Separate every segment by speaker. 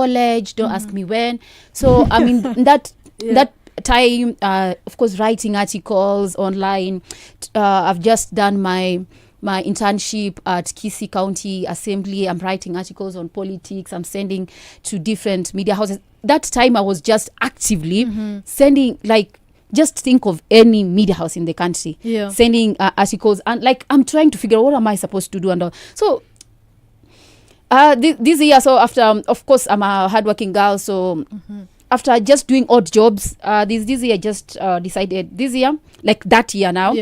Speaker 1: college. Don't ask me when. So I mean that time, of course, writing articles online. I've just done my internship at Kisii County Assembly. I'm writing articles on politics. I'm sending to different media houses. That time I was just actively sending, like, just think of any media house in the country, sending articles, and like I'm trying to figure out what am I supposed to do and all. So this year, so after of course I'm a hardworking girl, so after just doing odd jobs, this year just decided, this year, like that year now,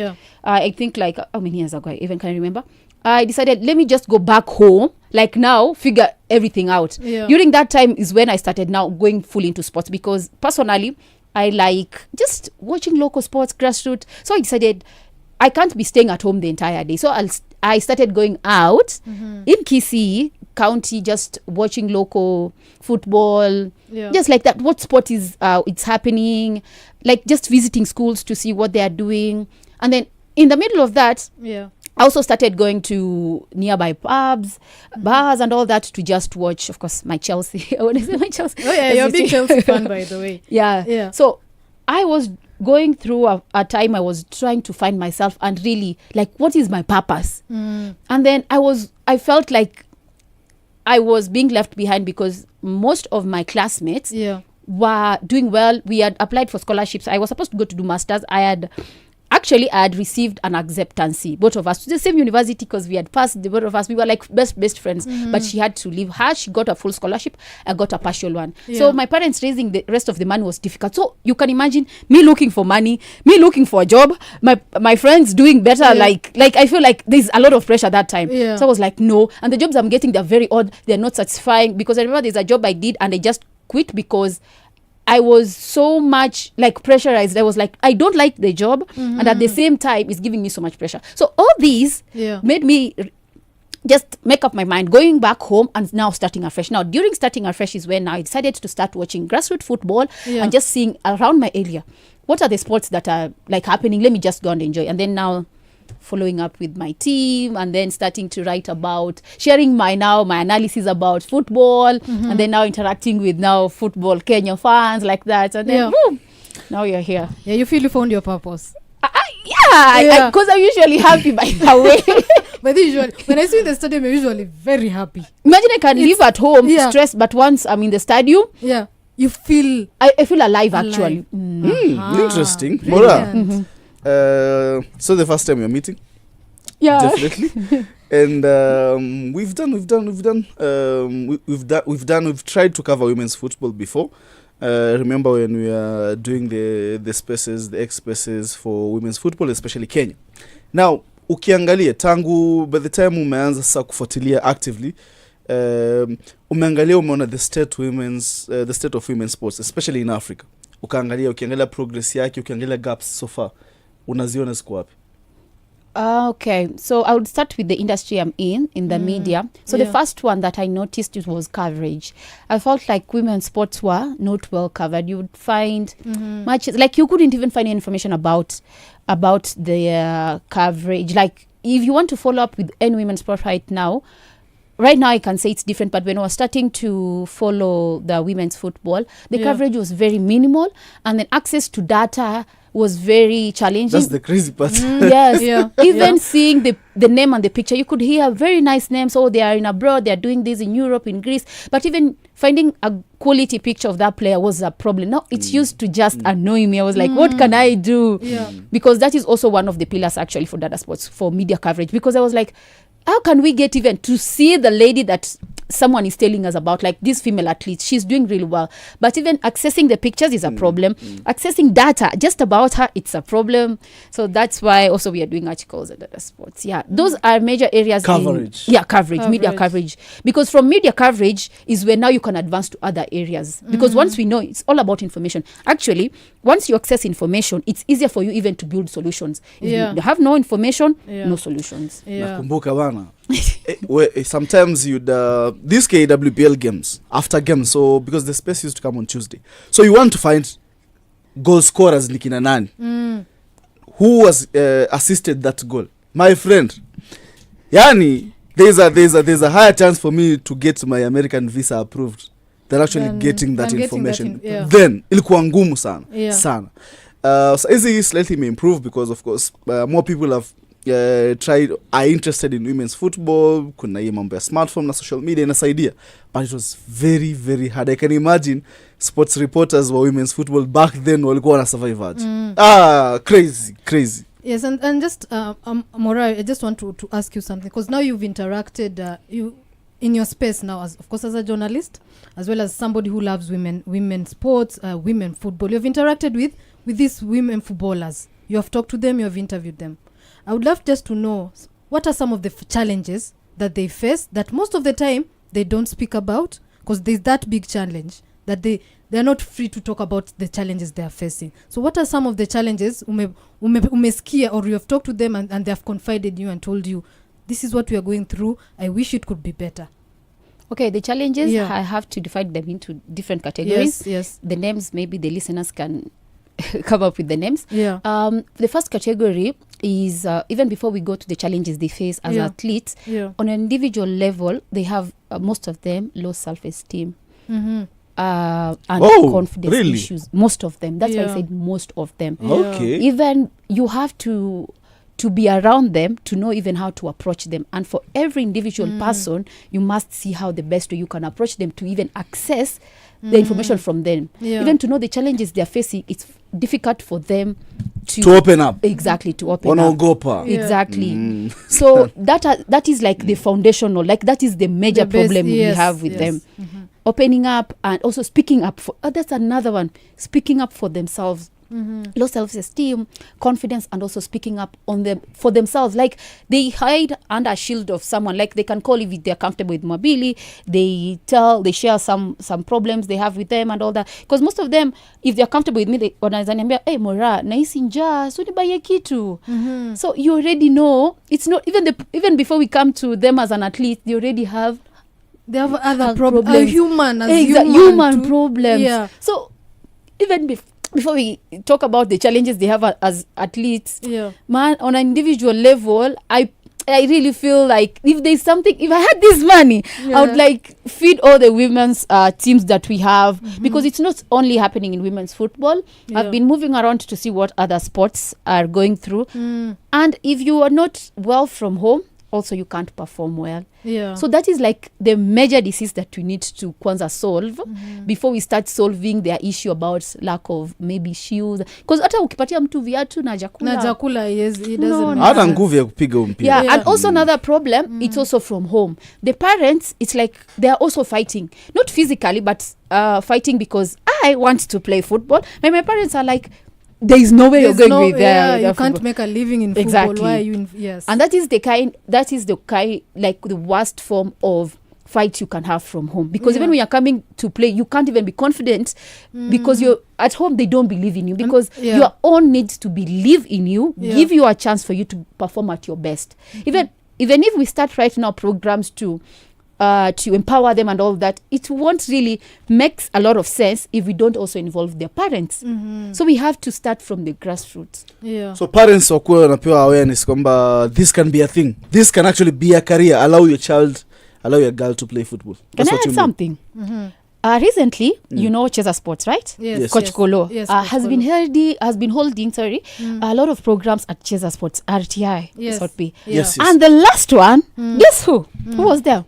Speaker 1: I think like how many years ago I even can't remember, I decided, let me just go back home, like now figure everything out. During that time is when I started now going full into sports, because personally I like just watching local sports, grassroots. So I decided I can't be staying at home the entire day. So I started going out in Kisii County, just watching local football, just like that. What sport is it's happening, like just visiting schools to see what they are doing. And then in the middle of that, I also started going to nearby pubs, bars and all that to just watch, of course, my Chelsea. I want to say my Chelsea.
Speaker 2: Oh yeah, you're a big Chelsea fan, by the way.
Speaker 1: Yeah. So I was going through a time I was trying to find myself and really, like, what is my purpose? And then I felt like I was being left behind, because most of my classmates were doing well. We had applied for scholarships. I was supposed to go to do masters. I had received an acceptance, both of us, to the same university, because we had passed, the both of us. We were like best friends, but she had to leave. She got a full scholarship. I got a partial one. So my parents raising the rest of the money was difficult. So you can imagine me looking for money, me looking for a job, my friends doing better. Like I feel like there's a lot of pressure that time. So I was like, no. And the jobs I'm getting, they're very odd. They're not satisfying, because I remember there's a job I did and I just quit because I was so much like pressurized. I was like, I don't like the job, and at the same time it's giving me so much pressure. So all these made me just make up my mind, going back home and now starting afresh. Now during starting afresh is when I decided to start watching grassroots football and just seeing around my area, what are the sports that are like happening. Let me just go and enjoy. And then now following up with my team, and then starting to write about, sharing my analysis about football, and then now interacting with now football Kenya fans like that, and then boom, now you're here.
Speaker 2: You feel you found your purpose.
Speaker 1: Because I'm usually happy by the way.
Speaker 2: But usually when I see in the stadium, I'm usually very happy.
Speaker 1: Imagine I can live at home stressed, but once I'm in the stadium,
Speaker 2: you feel
Speaker 1: I feel alive actually.
Speaker 3: Interesting. Moraa. So the first time we're meeting, definitely, and we've tried to cover women's football before. Remember when we were doing the spaces, the X spaces for women's football, especially Kenya. Now ukiangalia tangu by the time umeanza sasa kufuatilia actively, umeangalia umeona the state of women's sports, especially in Africa. Ukiangalia progress yake, ukiangalia gaps so far, unaziona ziko wapi?
Speaker 1: Okay, so I would start with the industry I'm in the media. So the first one that I noticed, it was coverage. I felt like women's sports were not well covered. You would find matches, like you couldn't even find any information about the coverage. Like if you want to follow up with any women's sport right now I can say it's different, but when I was starting to follow the women's football, the coverage was very minimal, and then access to data was very challenging.
Speaker 3: That's the crazy part.
Speaker 1: Yes. Even seeing the name and the picture, you could hear very nice names. Oh, they are in abroad, they are doing this in Europe, in Greece. But even finding a quality picture of that player was a problem. Now it's used to just annoy me. I was like, what can I do? Because that is also one of the pillars actually for data sports, for media coverage. Because I was like, how can we get even to see the lady that someone is telling us about, like this female athlete, she's doing really well, but even accessing the pictures is a problem. Accessing data just about her, it's a problem. So that's why also we are doing articles at data sports. Those are major areas.
Speaker 3: Coverage.
Speaker 1: Media coverage, because from media coverage is where now you can advance to other areas, because once we know, it's all about information. Actually, once you access information, it's easier for you even to build solutions. If you have no information, no solutions.
Speaker 3: Nakumbuka bana. Sometimes you'd these KWPL games, after games, so because the space used to come on Tuesday, so you want to find goal scorers nikina nani, who was assisted that goal. My friend, yani there's a higher chance for me to get my American visa approved than actually
Speaker 2: Than-
Speaker 3: getting that
Speaker 2: than getting
Speaker 3: information.
Speaker 2: that in- yeah.
Speaker 3: Then ilikuwa ngumu sana
Speaker 2: Yeah.
Speaker 3: sana. So hizi slightly may improve because of course more people have are interested in women's football. Kuna hii mambo ya smartphone na social media inasaidia, but it was very very hard. I can imagine sports reporters wa women's football back then walikuwa wana survive aje. Crazy.
Speaker 2: Yes, and just Moraa, I just want to ask you something, because now you've interacted you in your space now, as of course as a journalist, as well as somebody who loves women sports, women football. You've interacted with these women footballers. You have talked to them, you have interviewed them. I would love just to know, what are some of the challenges that they face that most of the time they don't speak about, because there's that big challenge that they're not free to talk about the challenges they are facing. So what are some of the challenges umesikia, or you have talked to them and they have confided you and told you, this is what we are going through, I wish it could be better?
Speaker 1: Okay, the challenges,
Speaker 2: Yeah.
Speaker 1: I have to divide them into different categories.
Speaker 2: Yes.
Speaker 1: The names, maybe the listeners can come up with the names.
Speaker 2: Yeah.
Speaker 1: The first category is even before we go to the challenges they face as
Speaker 2: Yeah.
Speaker 1: athletes,
Speaker 2: Yeah.
Speaker 1: on an individual level, they have most of them low self-esteem.
Speaker 2: Mm-hmm.
Speaker 1: And
Speaker 3: Oh,
Speaker 1: confidence
Speaker 3: really?
Speaker 1: issues. Most of them. That's why
Speaker 2: Yeah.
Speaker 1: I said most of them.
Speaker 2: Yeah.
Speaker 3: Okay.
Speaker 1: Even you have to be around them to know even how to approach them. And for every individual person, you must see how the best way you can approach them to even access the information from them.
Speaker 2: Yeah.
Speaker 1: Even to know the challenges they're facing, it's difficult for them
Speaker 3: To open up.
Speaker 1: Exactly, to open up.
Speaker 3: Wanaogopa.
Speaker 2: Yeah.
Speaker 1: Exactly. So that is like the foundational, like that is the major
Speaker 2: The base-
Speaker 1: problem we
Speaker 2: yes,
Speaker 1: have with
Speaker 2: yes.
Speaker 1: them.
Speaker 2: Mm-hmm.
Speaker 1: Opening up and also speaking up for that's another one, speaking up for themselves. Low self-esteem, confidence, and also speaking up on them for themselves. Like they hide under a shield of someone. Like they can call if they're comfortable with Mobili. They share some problems they have with them and all that. Because most of them, if they're comfortable with me, they wanaweza niambia, hey Moraa, nahisi njaa, so nibaye kitu. So you already know. It's not even before we come to them as an athlete, they already have
Speaker 2: They have other
Speaker 1: Have
Speaker 2: problems.
Speaker 1: problems.
Speaker 2: Human as
Speaker 1: human
Speaker 2: too.
Speaker 1: problems.
Speaker 2: Yeah.
Speaker 1: So even before we talk about the challenges they have as athletes,
Speaker 2: Yeah.
Speaker 1: man, on an individual level, I really feel like if there's something, if I had this money, I would like feed all the women's teams that we have, because it's not only happening in women's football.
Speaker 2: Yeah.
Speaker 1: I've been moving around to see what other sports are going through. And if you are not well from home, also you can't perform well.
Speaker 2: Yeah.
Speaker 1: So that is like the major disease that we need to kwanza solve before we start solving their issue about lack of maybe shoes, because hata ukipatia mtu viatu na
Speaker 2: na jakula, yes, it doesn't
Speaker 1: No,
Speaker 2: make
Speaker 3: Hata
Speaker 2: sense.
Speaker 3: nguvu ya kupiga mpira.
Speaker 1: yeah,
Speaker 2: Yeah.
Speaker 1: and also another problem, it's also from home. The parents, it's like they're also fighting, not physically, but fighting because I want to play football. And my parents are like, there is no way
Speaker 2: There's
Speaker 1: you're
Speaker 2: no-
Speaker 1: going with
Speaker 2: yeah,
Speaker 1: their
Speaker 2: you can't
Speaker 1: football.
Speaker 2: make a living in football.
Speaker 1: Exactly.
Speaker 2: Why are you in? Yes.
Speaker 1: And that is the kind, like the worst form of fight you can have from home, because
Speaker 2: Yeah.
Speaker 1: even when you're coming to play, you can't even be confident because you're at home, they don't believe in you, because
Speaker 2: yeah.
Speaker 1: your own needs to believe in you,
Speaker 2: Yeah.
Speaker 1: give you a chance for you to perform at your best. Even if we start right now programs to empower them and all that, it won't really make a lot of sense if we don't also involve their parents. So we have to start from the grassroots.
Speaker 2: Yeah.
Speaker 3: So parents wakuwe wanapewa awareness kwamba this can be a thing, this can actually be a career. Allow your girl to play football.
Speaker 1: Can
Speaker 3: That's
Speaker 1: I
Speaker 3: what
Speaker 1: add
Speaker 3: you mean.
Speaker 1: something? Recently, you know Cheza Sports, right?
Speaker 2: Yes.
Speaker 3: Yes.
Speaker 1: Coach Kolo
Speaker 2: Yes, Coach
Speaker 1: has been holding a lot of programs at Cheza Sports, RTI,
Speaker 2: Yes.
Speaker 1: SOTP.
Speaker 2: Yeah.
Speaker 3: Yes.
Speaker 1: And the last one, guess who? Who was there?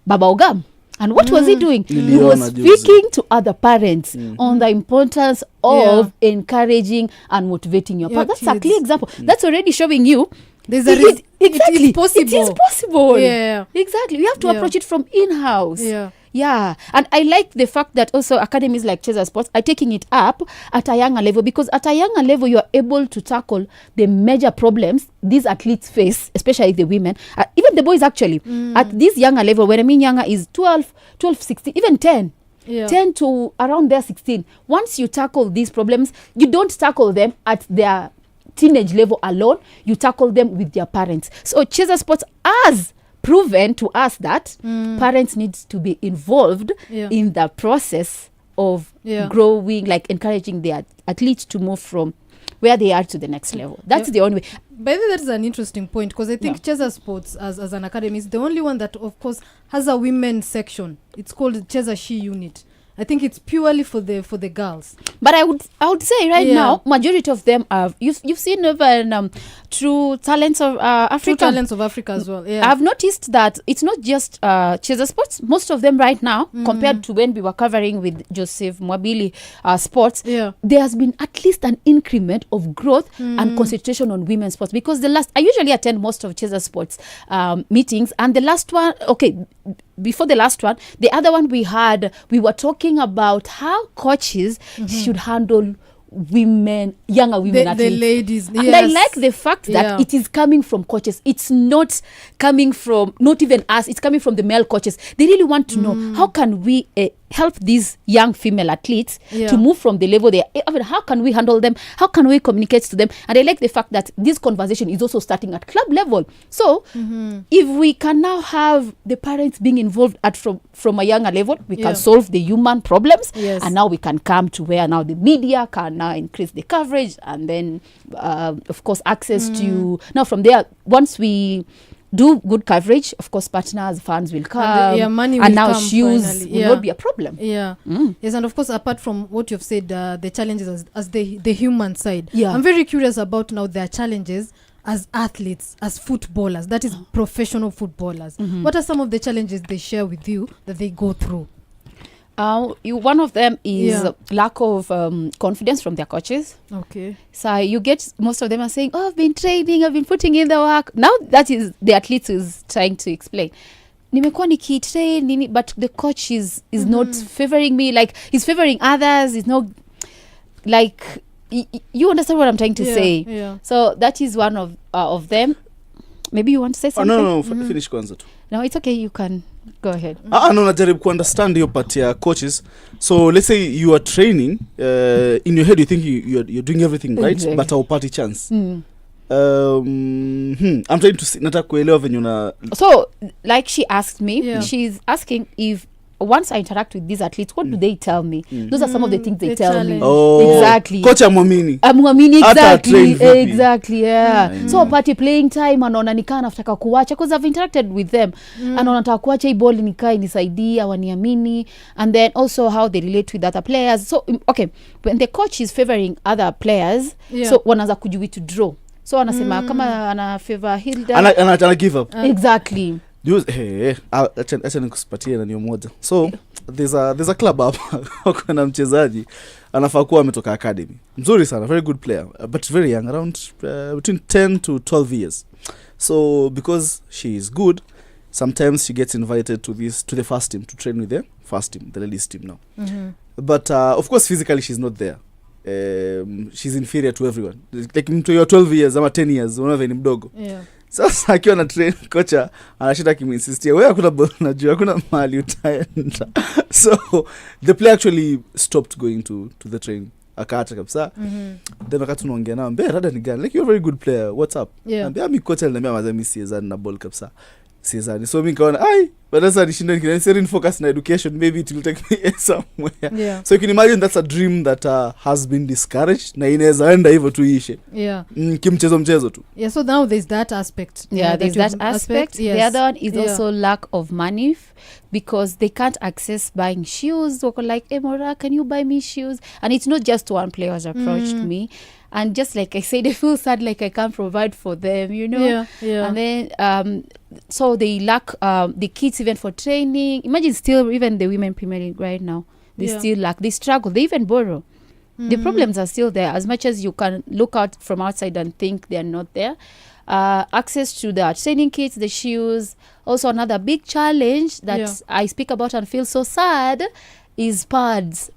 Speaker 1: Baba Ogam. And what was he doing? He
Speaker 3: Niliona
Speaker 1: was
Speaker 3: juzi.
Speaker 1: speaking to other parents on the importance of encouraging and motivating your
Speaker 2: Your
Speaker 1: parents. That's a
Speaker 2: kids.
Speaker 1: clear example. That's already showing you
Speaker 2: There's a
Speaker 1: exactly.
Speaker 2: It is possible.
Speaker 1: It is possible.
Speaker 2: Yeah.
Speaker 1: Exactly. We have to
Speaker 2: Yeah.
Speaker 1: approach it from in-house.
Speaker 2: Yeah.
Speaker 1: Yeah. And I like the fact that also academies like Cheza Sports are taking it up at a younger level, because at a younger level, you are able to tackle the major problems these athletes face, especially the women, even the boys actually. At this younger level, when I mean younger is 12, 16, even 10.
Speaker 2: Yeah.
Speaker 1: 10 to around their 16. Once you tackle these problems, you don't tackle them at their teenage level alone, you tackle them with their parents. So Cheza Sports has proven to us that parents need to be involved in the process of
Speaker 2: Yeah.
Speaker 1: growing, like encouraging their athletes to move from where they are to the next level. That's the only way.
Speaker 2: By the way, that's an interesting point, because I think Cheza Sports as an academy is the only one that, of course, has a women's section. It's called Cheza She Unit. I think it's purely for the girls.
Speaker 1: But I would say right now, majority of them are. You've seen even True Talents of Africa.
Speaker 2: True Talents of Africa as well. Yeah,
Speaker 1: I've noticed that it's not just Cheza Sports. Most of them right now, compared to when we were covering with Joseph Mwabili Sports, there has been at least an increment of growth and concentration on women's sports. Because I usually attend most of Cheza Sports meetings, and the last one, before the last one, the other one we were talking about how coaches should handle younger women athletes.
Speaker 2: The ladies.
Speaker 1: And I like the fact that it is coming from coaches. It's not coming from, not even us, it's coming from the male coaches. They really want to know, how can we help these young female athletes to move from the level they are. I mean, how can we handle them? How can we communicate to them? And I like the fact that this conversation is also starting at club level. So if we can now have the parents being involved from a younger level, we can solve the human problems. And now we can come to where now the media can now increase the coverage, and then of course access to, now from there, once we do good coverage, of course partners, fans will come,
Speaker 2: money will
Speaker 1: and now
Speaker 2: come
Speaker 1: shoes
Speaker 2: finally.
Speaker 1: will not be a problem.
Speaker 2: Yes, and of course, apart from what you've said, the challenges as the human side, I'm very curious about now their challenges as athletes, as footballers, that is professional footballers. What are some of the challenges they share with you that they go through?
Speaker 1: One of them is lack of confidence from their coaches.
Speaker 2: Okay.
Speaker 1: So you get, most of them are saying, I've been training, I've been putting in the work. Now that is the athlete who's trying to explain. Nimekuwa nikitrain, but the coach is not favoring me, like he's favoring others. It's not like, you understand what I'm trying to say.
Speaker 2: Yeah.
Speaker 1: So that is one of them. Maybe you want to say something?
Speaker 3: No, finish kwanza tu.
Speaker 1: No, it's okay, you can go ahead.
Speaker 3: No, najaribu ku understand your part ya coaches. So let's say you are training, in your head you think you're doing everything right, exactly, but haupati chance. I'm trying to see, nataka kuelewa venye una. So
Speaker 1: like she asked me, she's asking if once I interact with these athletes, what do they tell me? Those are some of the things they tell me. Exactly.
Speaker 3: Coach amwamini.
Speaker 1: Exactly, yeah. So party playing time, anaona nikaa naftaka kuwacha, because I've interacted with them. Anaona nataka kuwacha hii ball nikaa inisaidie, awaniamini. And then also how they relate with other players. So, okay, when the coach is favoring other players, so wanaanza kujiwi to draw. So anasema kama ana favor Hilda.
Speaker 3: Ana give up.
Speaker 1: Exactly.
Speaker 3: Acha nikusipatie na niyo moja. So there's a club hapa kuna mchezaji anafaa kuwa ametoka academy. Mzuri sana, very good player, but very young, around between 10 to 12 years. So because she is good, sometimes she gets invited to the first team to train with the first team, the ladies team now. But of course physically she's not there. She's inferior to everyone. Like mtu yo 12 years ama 10 years, unaona ni mdogo. Sasa akiwa na train kocha anashida kiminsistia wewe hakuna ball unajua hakuna mahali utaenda. So the player actually stopped going to the training, akaacha kabisa. Then wakati tunaongea nao mbona rada ni gani, like you're a very good player, what's up? Ambia mi kocha ananiambia mazami siezani na ball kabisa, siezani. So mimi nikaona but that's a shinda nikina focus na education, maybe it will take me somewhere. So you can imagine that's a dream that has been discouraged na inaweza enda hivyo tuishe. Kimchezo tu.
Speaker 2: So now there's that aspect.
Speaker 1: There's that aspect. The other one is also lack of money, because they can't access buying shoes. They're like, hey Moraa, can you buy me shoes? And it's not just one player has approached me. And just like I said, I feel sad, like I can't provide for them, you know. And then so they lack the kids even for training. Imagine still even the women Premier League right now, they still lack, they struggle, they even borrow. The problems are still there, as much as you can look out from outside and think they're not there. Access to the training kits, the shoes. Also another big challenge that I speak about and feel so sad is pads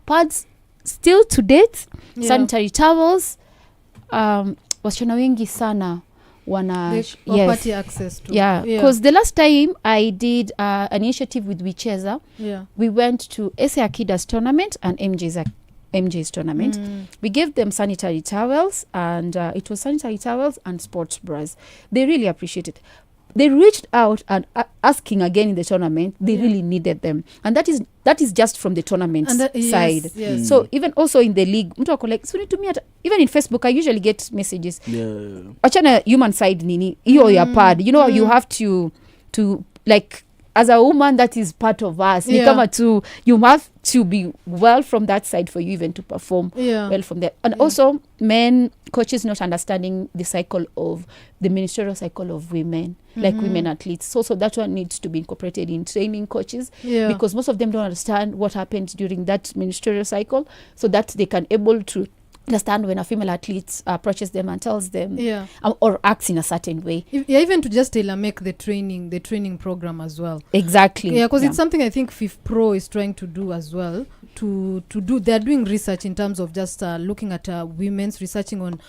Speaker 1: still to date. Sanitary towels, wasichana wengi sana
Speaker 2: party access to.
Speaker 1: Because the last time I did an initiative with Wicheza, we went to SA Akida's tournament and MJ's tournament. We gave them sanitary towels, and it was sanitary towels and sports bras. They really appreciate it. they reached out and asking again in the tournament. They really needed them, and that is just from the tournament side.
Speaker 2: Yes.
Speaker 1: So even also in the league, mtu ako like, so need to me even in Facebook, I usually get messages. Achana human side nini, hiyo ya pad. You know, you have to like, as a woman, that is part of us. Ni kama tu, you have to be well from that side for you even to perform well from there. And also men coaches not understanding the ministerial cycle of women, like women athletes. So that one needs to be incorporated in training coaches, because most of them don't understand what happened during that ministerial cycle, so that they can able to understand when a female athlete approaches them and tells them or acts in a certain way.
Speaker 2: Even to just tailor make the training program as well.
Speaker 1: Exactly.
Speaker 2: Because it's something I think FIFPro is trying to do as well. To do, they're doing research in terms of just looking at women's, researching on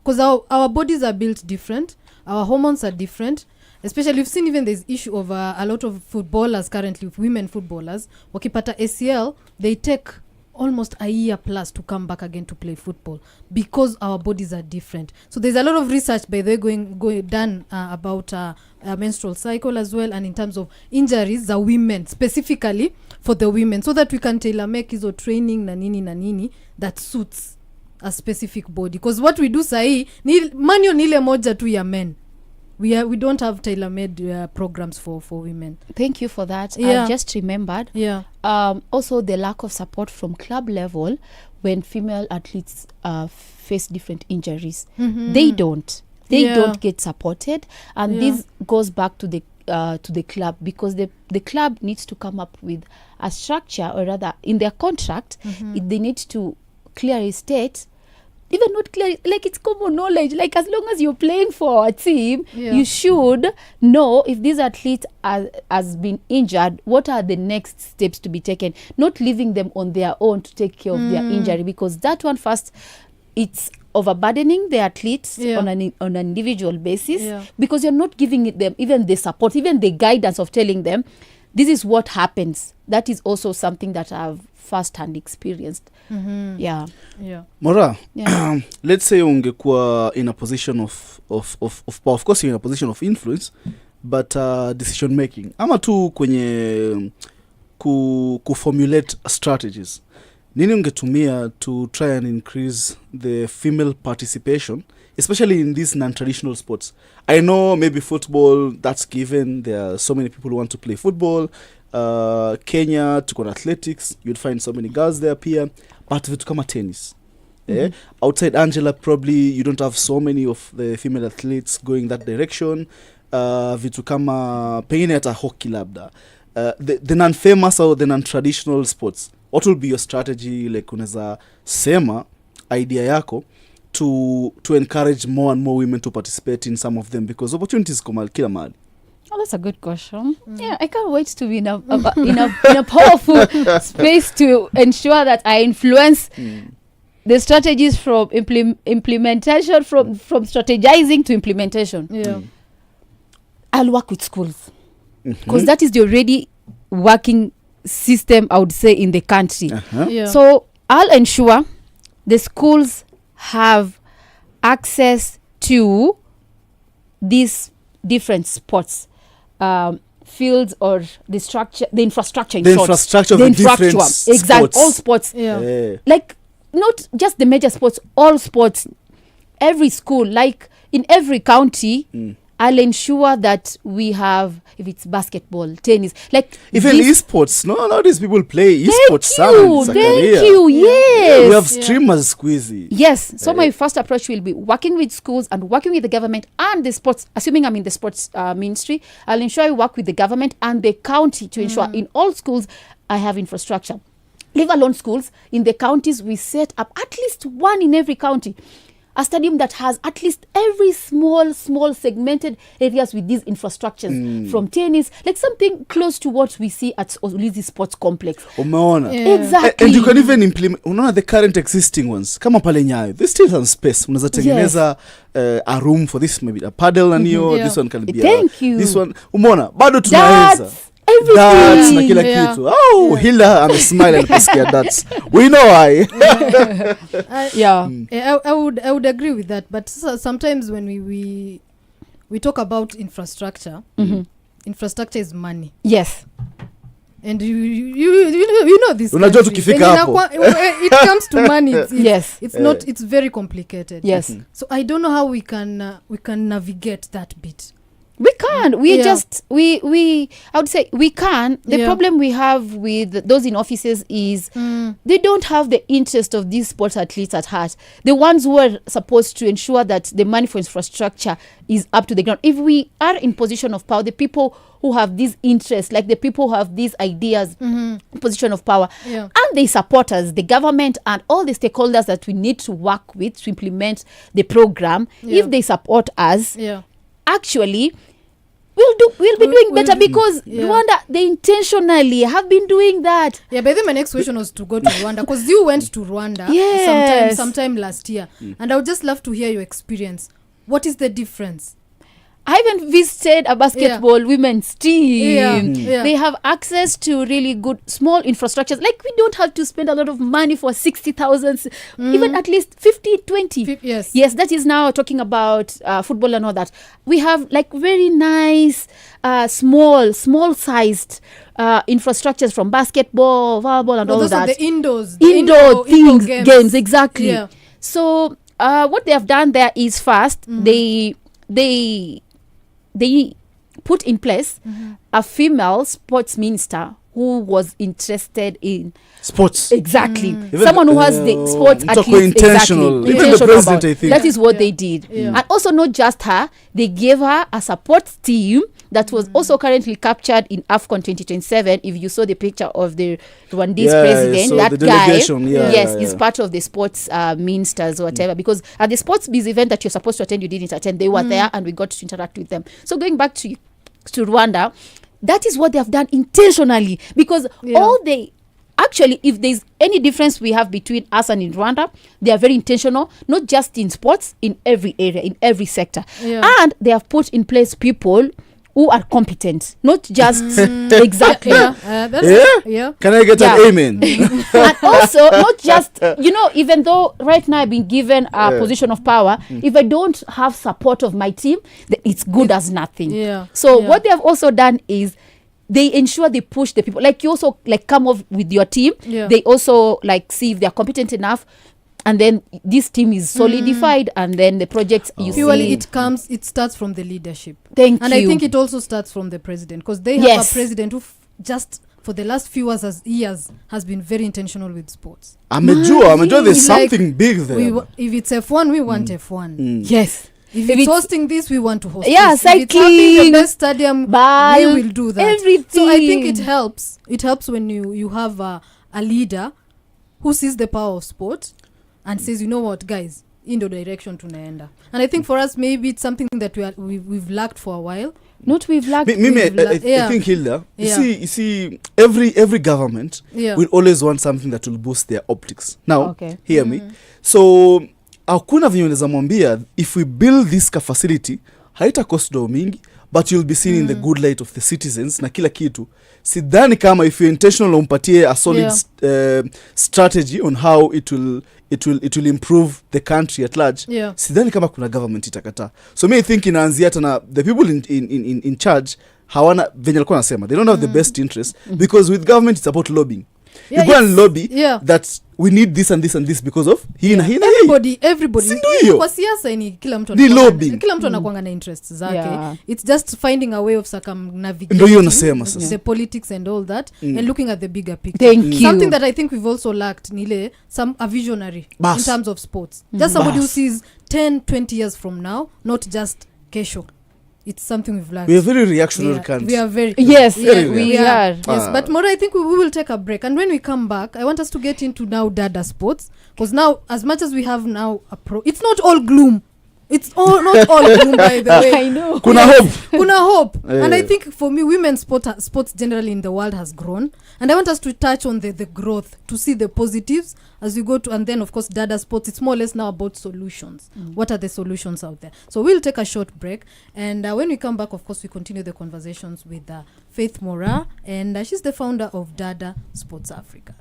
Speaker 2: because our bodies are built different, our hormones are different. Especially we've seen even this issue of a lot of footballers currently, women footballers, wakipata ACL, they take almost a year plus to come back again to play football because our bodies are different. So there's a lot of research by the way done about menstrual cycle as well, and in terms of injuries the women, specifically for the women, so that we can tailor make hizo training na nini that suits a specific body. Because what we do sahi ni manyo nile moja tu ya men. We don't have tailor-made programs for women.
Speaker 1: Thank you for that. I just remembered. Also the lack of support from club level when female athletes face different injuries. They don't get supported, and this goes back to the club, because the club needs to come up with a structure, or rather in their contract they need to clearly state, even not clear, like it's common knowledge, like as long as you're playing for a team, you should know if this athlete has been injured, what are the next steps to be taken, not leaving them on their own to take care of their injury, because that one first, it's overburdening the athletes on an individual basis, because you're not giving them even the support, even the guidance of telling them this is what happens. That is also something that I've first-hand experienced.
Speaker 3: Moraa, let's say ungekuwa in a position of power. Of course you're in a position of influence, but decision making, ama tu kwenye kuformulate strategies, nini ungetumia to try and increase the female participation, especially in these non-traditional sports? I know maybe football, that's given, there are so many people who want to play football. Kenya, tuko na athletics, you'd find so many girls there pia, but vitu kama tennis, outside Angela probably you don't have so many of the female athletes going that direction. Vitu kama pengine hata hockey labda, the non-famous or the non-traditional sports, what will be your strategy? Like unaweza sema idea yako to encourage more and more women to participate in some of them, because opportunities come kila mahali.
Speaker 1: Oh, that's a good question. Yeah, I can't wait to be in a powerful space to ensure that I influence the strategies from implementation, from strategizing to implementation. I'll work with schools, because that is the already working system, I would say, in the country. So I'll ensure the schools have access to these different sports fields, or the infrastructure in short.
Speaker 3: The different sports.
Speaker 1: Exactly, all sports. Like not just the major sports, all sports. Every school, like in every county, I'll ensure that we have, if it's basketball, tennis, like
Speaker 3: even esports. No, nowadays people play esports.
Speaker 1: Thank you. Yes,
Speaker 3: we have streamers, squeezy.
Speaker 1: Yes. So my first approach will be working with schools and working with the government and the sports. Assuming I'm in the sports ministry, I'll ensure I work with the government and the county to ensure in all schools I have infrastructure. Leave alone schools, in the counties we set up at least one in every county, a stadium that has at least every small segmented areas with these infrastructures, from tennis, like something close to what we see at Ulinzi Sports Complex.
Speaker 3: Umeona?
Speaker 1: Exactly.
Speaker 3: And you can even implement, unaona the current existing ones, kama pale Nyayo, there's still some space. Unaweza tengeneza a room for this, maybe a paddle and this one can be this one. Umeona? Bado tunaweza. That's na kila kitu. Hila amesmile aliposikia that's. We know why.
Speaker 2: I would agree with that, but sometimes when we talk about infrastructure. Infrastructure is money.
Speaker 1: Yes.
Speaker 2: And you know this.
Speaker 3: Unajua tukifika hapo.
Speaker 2: It comes to money.
Speaker 1: Yes.
Speaker 2: It's not. It's very complicated.
Speaker 1: Yes.
Speaker 2: So I don't know how we can navigate that bit.
Speaker 1: We can. We just I would say we can. The problem we have with those in offices is they don't have the interest of these sports athletes at heart. The ones who are supposed to ensure that the money for infrastructure is up to the ground. If we are in position of power, the people who have these interests, like the people who have these ideas, position of power, and they support us, the government and all the stakeholders that we need to work with to implement the program, if they support us, actually we'll be doing better, because Rwanda, they intentionally have been doing that.
Speaker 2: But then my next question was to go to Rwanda, because you went to Rwanda sometime last year, and I would just love to hear your experience. What is the difference?
Speaker 1: I haven't visited a basketball women's team. They have access to really good small infrastructures. Like, we don't have to spend a lot of money for 60,000, even at least 50, 20. Yes, that is now talking about football and all that. We have like very nice, small sized infrastructures from basketball, volleyball, and all that.
Speaker 2: The indoors.
Speaker 1: Indoor games, exactly. So what they have done there is first, they put in place a female sports minister who was interested in
Speaker 3: sports.
Speaker 1: Exactly. Someone who has the sports athletes.
Speaker 3: Intentional. Even the president, I think.
Speaker 1: That is what they did. And also not just her, they gave her a support team that was also currently captured in AFCON 2027. If you saw the picture of the Rwandese president,
Speaker 3: so
Speaker 1: that guy, is part of the sports ministers or whatever. Because at the sports biz event that you're supposed to attend, you didn't attend. They were there, and we got to interact with them. So going back to Rwanda, that is what they have done intentionally, because actually, if there's any difference we have between us and in Rwanda, they are very intentional, not just in sports, in every area, in every sector. And they have put in place people who are competent, not just exactly.
Speaker 3: Can I get an amen?
Speaker 1: And also, not just, even though right now I've been given a position of power, if I don't have support of my team, it's good as nothing. So what they have also done is they ensure they push the people. Like, you also come off with your team. They also see if they're competent enough. And then this team is solidified, and then the projects you see.
Speaker 2: It starts from the leadership.
Speaker 1: Thank you.
Speaker 2: And I think it also starts from the president, because they have a president who just for the last few years has been very intentional with sports.
Speaker 3: Amejua there's something big there.
Speaker 2: If it's F1, we want F1.
Speaker 1: Yes.
Speaker 2: If it's hosting this, we want to host
Speaker 1: this.
Speaker 2: Cycling, if it's having the best stadium, we will do that.
Speaker 1: Everything.
Speaker 2: So I think it helps. It helps when you have a leader who sees the power of sport and says, you know what, guys, in the direction tunaenda. And I think for us, maybe it's something that we've lacked for a while.
Speaker 1: Not we've lacked.
Speaker 3: I think, Hilda, you see, every government will always want something that will boost their optics. Now, hear me. So, hakuna venye unaweza mwambia, if we build this facility, haita cost do mingi, but you'll be seen in the good light of the citizens na kila kitu. Sidhani kama if you're intentional umpatie a solid strategy on how it will improve the country at large. Sidhani kama kuna government itakata. So me think inaanzia hata na the people in charge hawana venye alikuwa nasema, they don't have the best interest, because with government it's about lobbying. You go and lobby that we need this and this and this because of
Speaker 2: everybody kwa siasa ni kila mtu anakuanga na interests zake. It's just finding a way of circumnavigating the politics and all that, and looking at the bigger picture. Something that I think we've also lacked nile a visionary in terms of sports. Just somebody who sees 10-20 years from now, not just kesho. It's something we've learned.
Speaker 3: We are very reactionary country.
Speaker 2: We are very...
Speaker 1: Yes,
Speaker 2: we are. Yes, but Moraa, I think we will take a break. And when we come back, I want us to get into now dada sports. Because now, as much as we have now it's not all gloom. It's not all gloom, by the way.
Speaker 1: I know.
Speaker 3: Kuna
Speaker 2: hope. And I think for me, women's sports generally in the world has grown. And I want us to touch on the growth, to see the positives as we go to, and then of course dada sports, it's more or less now about solutions. What are the solutions out there? So we'll take a short break, and when we come back, of course, we continue the conversations with Faith Moraa, and she's the founder of Dada Sports Africa.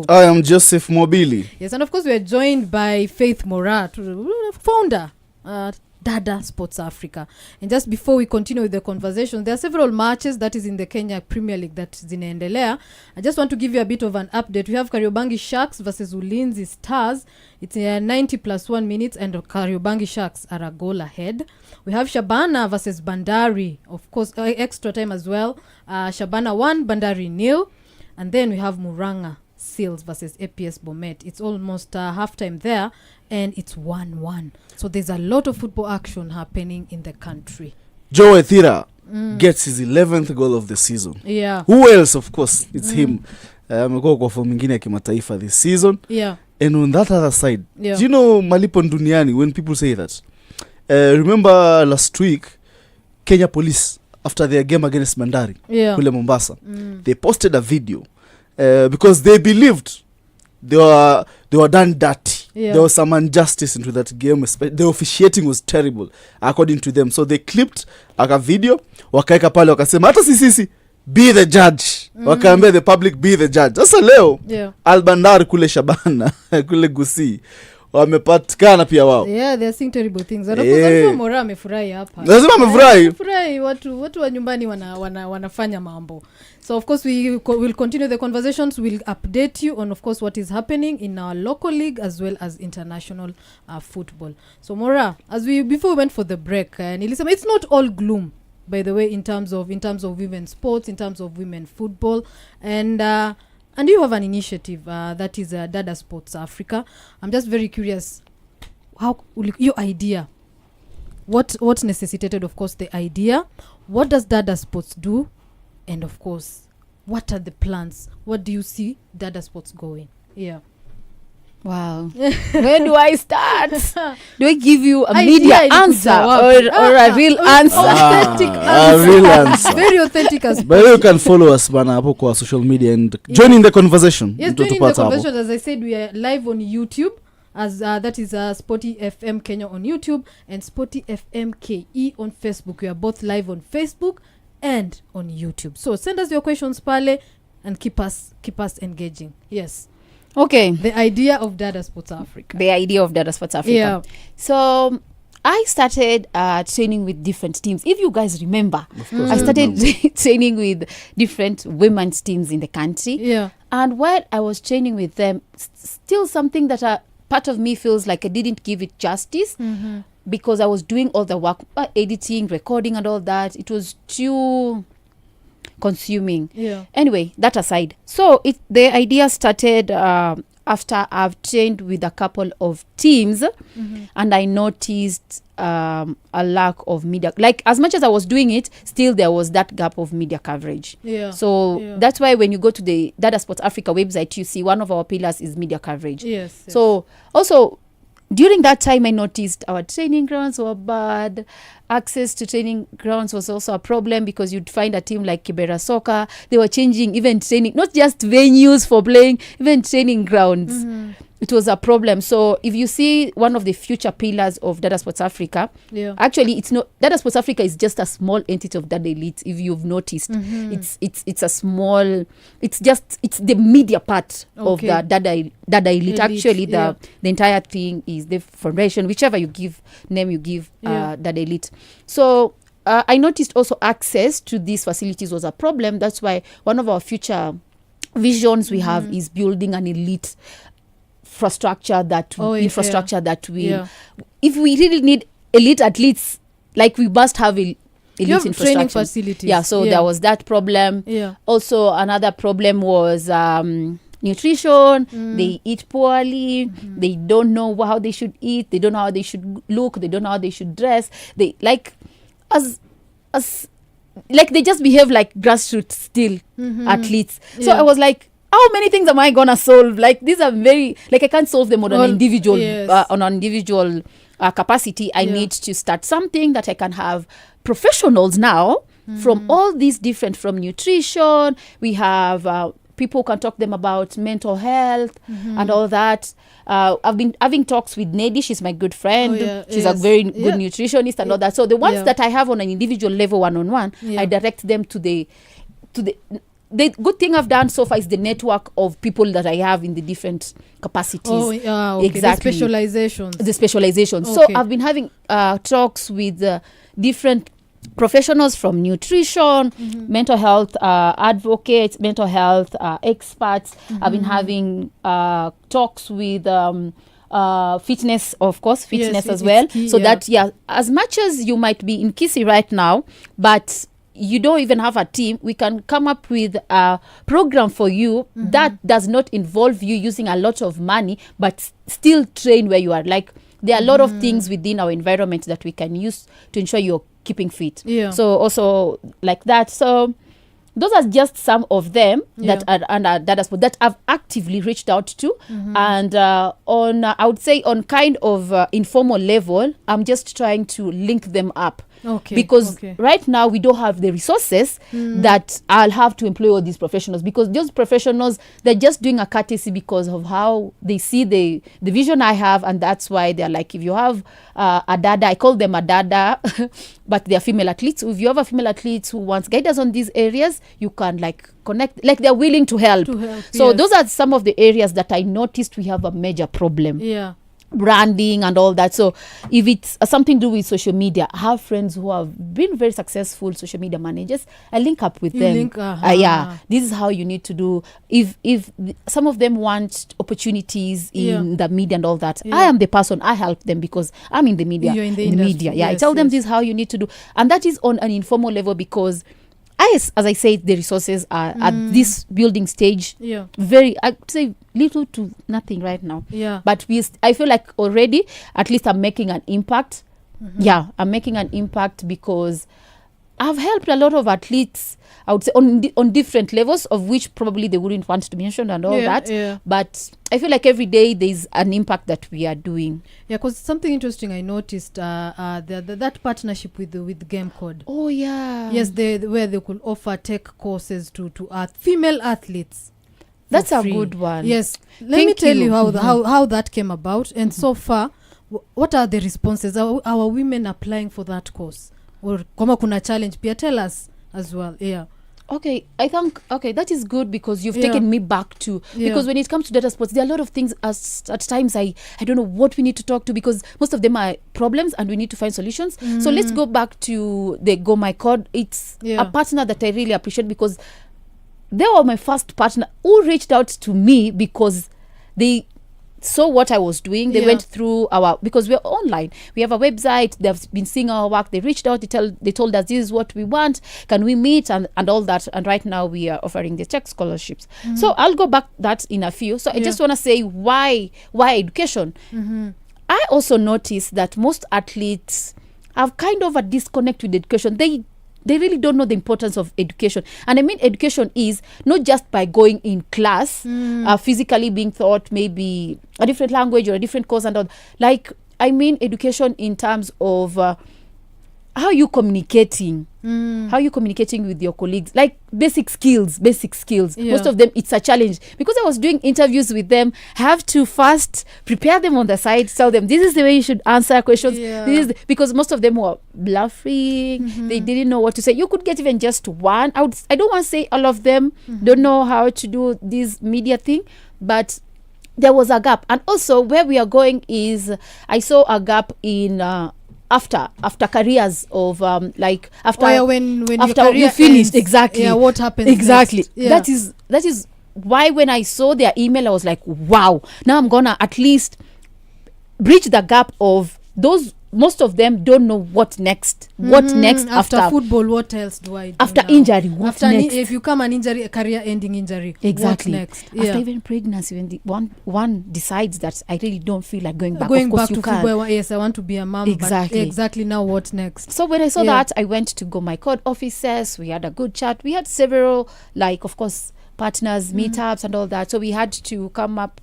Speaker 2: you?
Speaker 3: I am Joseph Mobili.
Speaker 2: Yes, and of course we are joined by Faith Moraa, founder, Dada Sports Africa. And just before we continue with the conversation, there are several matches that is in the Kenya Premier League that zinaendelea. I just want to give you a bit of an update. We have Kariobangi Sharks versus Ulinzi Stars. It's 90 plus 1 minutes and Kariobangi Sharks are a goal ahead. We have Shabana versus Bandari, of course, extra time as well. Shabana 1, Bandari 0. And then we have Muranga Seals versus APS Bomet. It's almost halftime there, and it's 1-1. So there's a lot of football action happening in the country.
Speaker 3: Joe Ethira gets his 11th goal of the season.
Speaker 2: Yeah.
Speaker 3: Who else? Of course, it's him. Amekuwa kwa fomu nyingine ya kimataifa this season.
Speaker 2: Yeah.
Speaker 3: And on that other side,
Speaker 2: Yeah.
Speaker 3: do you know malipo duniani when people say that? Remember last week, Kenya Police, after their game against Bandari, kule Mombasa, they posted a video because they believed they were done dirty.
Speaker 2: Yeah.
Speaker 3: There was some injustice into that game. The officiating was terrible according to them. So they clipped a video, wakaeka pale wakasema hata sisi be the judge. Wakaambia the public be the judge. Sasa leo Al Bandar kule Shabana kule Gusii wamepatikana pia wao.
Speaker 2: Yeah, they are seeing terrible things. And of course Moraa amefurahi hapa.
Speaker 3: Lazima amefurahi.
Speaker 2: Amefurahi watu wa nyumbani wanafanya mambo. So of course we will continue the conversations. We'll update you on of course what is happening in our local league as well as international football. So Moraa, before we went for the break, nilisema it's not all gloom, by the way, in terms of women's sports, in terms of women football, and you have an initiative that is Dada Sports Africa. I'm just very curious, how your idea, what necessitated of course the idea, what does Dada Sports do, and of course what are the plans, what do you see Dada Sports going?
Speaker 1: Wow. Where do I start? Do I give you a
Speaker 2: Idea
Speaker 1: media answer or a real answer?
Speaker 2: Authentic answer.
Speaker 3: A real answer.
Speaker 2: Very authentic as
Speaker 3: But you can follow us bana hapo kwa social media and join in the conversation.
Speaker 2: Yes, join in the conversation. As I said, we are live on YouTube, as that is SportyFM Kenya on YouTube and SportyFM KE on Facebook. We are both live on Facebook and on YouTube. So send us your questions pale and keep us engaging. Yes.
Speaker 1: Okay.
Speaker 2: The idea of Dada Sports Africa.
Speaker 1: Yeah. So I started training with different teams. If you guys remember, I started training with different women's teams in the country.
Speaker 2: Yeah.
Speaker 1: And while I was training with them, still something that part of me feels like I didn't give it justice because I was doing all the work, editing, recording and all that. It was too consuming. Anyway, that aside, so the idea started after I've trained with a couple of teams and I noticed a lack of media, like as much as I was doing it, still there was that gap of media coverage. So that's why when you go to the Dada Sports Africa website, you see one of our pillars is media coverage. So also during that time I noticed our training grounds were bad. Access to training grounds was also a problem because you'd find a team like Kibera Soccer, they were changing even training, not just venues for playing, even training grounds. It was a problem. So if you see one of the future pillars of Dada Sports Africa, actually it's not, Dada Sports Africa is just a small entity of Dada Elite. If you've noticed, it's a small, it's the media part of the Dada Elite. Actually the entire thing is the foundation, whichever you give Dada Elite. So I noticed also access to these facilities was a problem. That's why one of our future visions we have is building an elite infrastructure that will if we really need elite athletes, like we must have elite infrastructure,
Speaker 2: training facilities.
Speaker 1: There was that problem. Also another problem was nutrition. They eat poorly. They don't know how they should eat. They don't know how they should look. They don't know how they should dress. They like they just behave like grassroots still athletes. So I was like, how many things am I gonna solve? Like these are very, like I can't solve them on an individual capacity. I need to start something that I can have professionals now from all these different, from nutrition. We have people who can talk them about mental health and all that. I've been having talks with Nedi. She's my good friend. She's a very good nutritionist and all that. So the ones that I have on an individual level, one-on-one, I direct them to the the good thing I've done so far is the network of people that I have in the different capacities.
Speaker 2: Okay.
Speaker 1: Exactly.
Speaker 2: The specializations.
Speaker 1: So
Speaker 2: Okay.
Speaker 1: I've been having talks with different professionals from nutrition, mental health advocates, mental health experts. I've been having talks with fitness, of course, fitness as well.
Speaker 2: Key,
Speaker 1: so that, as much as you might be in Kisii right now, but you don't even have a team, we can come up with a program for you that does not involve you using a lot of money, but still train where you are. Like, there are a lot of things within our environment that we can use to ensure you're keeping fit. So also like that. So those are just some of them that are under data sport that I've actively reached out to. And on I would say on kind of informal level, I'm just trying to link them up. Because right now we don't have the resources that I'll have to employ all these professionals, because those professionals, they're just doing a courtesy because of how they see the vision I have. And that's why they're like, if you have a dada, I call them a dada, but they're female athletes. If you have a female athlete who wants guidance on these areas, you can like connect, like they're willing to help. So those are some of the areas that I noticed we have a major problem. Branding and all that. So if it's something to do with social media, I have friends who have been very successful social media managers. I link up with them. This is how you need to do. If some of them want opportunities in the media and all that, I am the person. I help them because I'm in the media.
Speaker 2: You're in the industry.
Speaker 1: I tell them this is how you need to do, and that is on an informal level, because as I said, the resources are at this building stage very, I'd say, little to nothing right now. But I feel like already at least I'm making an impact. I'm making an impact because I've helped a lot of athletes, I would say, on different levels, of which probably they wouldn't want to mention and all that. But I feel like every day there's an impact that we are doing.
Speaker 2: Because something interesting I noticed, that partnership with Game Code. Yes, where they could offer tech courses to female athletes.
Speaker 1: That's a good one.
Speaker 2: Yes. Let me tell you how that came about. And so far, what are the responses? Are women applying for that course? Or kama kuna challenge, Pia, tell us as well.
Speaker 1: Okay, I think, that is good, because you've taken me back to, because when it comes to data sports, there are a lot of things at times I don't know what we need to talk to, because most of them are problems and we need to find solutions. So let's go back to the Go My Code. It's a partner that I really appreciate, because they were my first partner who reached out to me because they saw what I was doing. They went through because we're online, we have a website, they've been seeing our work, they reached out, they told us this is what we want, can we meet, and all that. And right now we are offering the tech scholarships. So I'll go back that in a few. So I just want to say why education. I also noticed that most athletes have kind of a disconnect with education. They really don't know the importance of education. And I mean, education is not just by going in class, physically being taught maybe a different language or a different course and all. Like, I mean, education in terms of how you communicating with your colleagues, like basic skills. Most of them, it's a challenge, because I was doing interviews with them. I have to first prepare them on the side, tell them this is the way you should answer questions. This is because most of them were bluffing. They didn't know what to say. You could get even just one. I don't want to say all of them don't know how to do this media thing, but there was a gap. And also where we are going is, I saw a gap in after careers of after
Speaker 2: when
Speaker 1: after
Speaker 2: your
Speaker 1: you finished
Speaker 2: ends, what happens
Speaker 1: next? That is why when I saw their email, I was like, wow, now I'm gonna at least bridge the gap of those. Most of them don't know what next. After
Speaker 2: football, what else do I do
Speaker 1: after
Speaker 2: now?
Speaker 1: Injury, what next?
Speaker 2: If you come an injury, a career-ending injury,
Speaker 1: exactly.
Speaker 2: What next?
Speaker 1: After even pregnancy, when the one decides that I really don't feel like going back
Speaker 2: to
Speaker 1: you
Speaker 2: football, yes, I want to be a mom.
Speaker 1: Exactly.
Speaker 2: But exactly, now what next?
Speaker 1: So when I saw that, I went to Go My Code offices. We had a good chat. We had several, of course, partners, meetups and all that. So we had to come up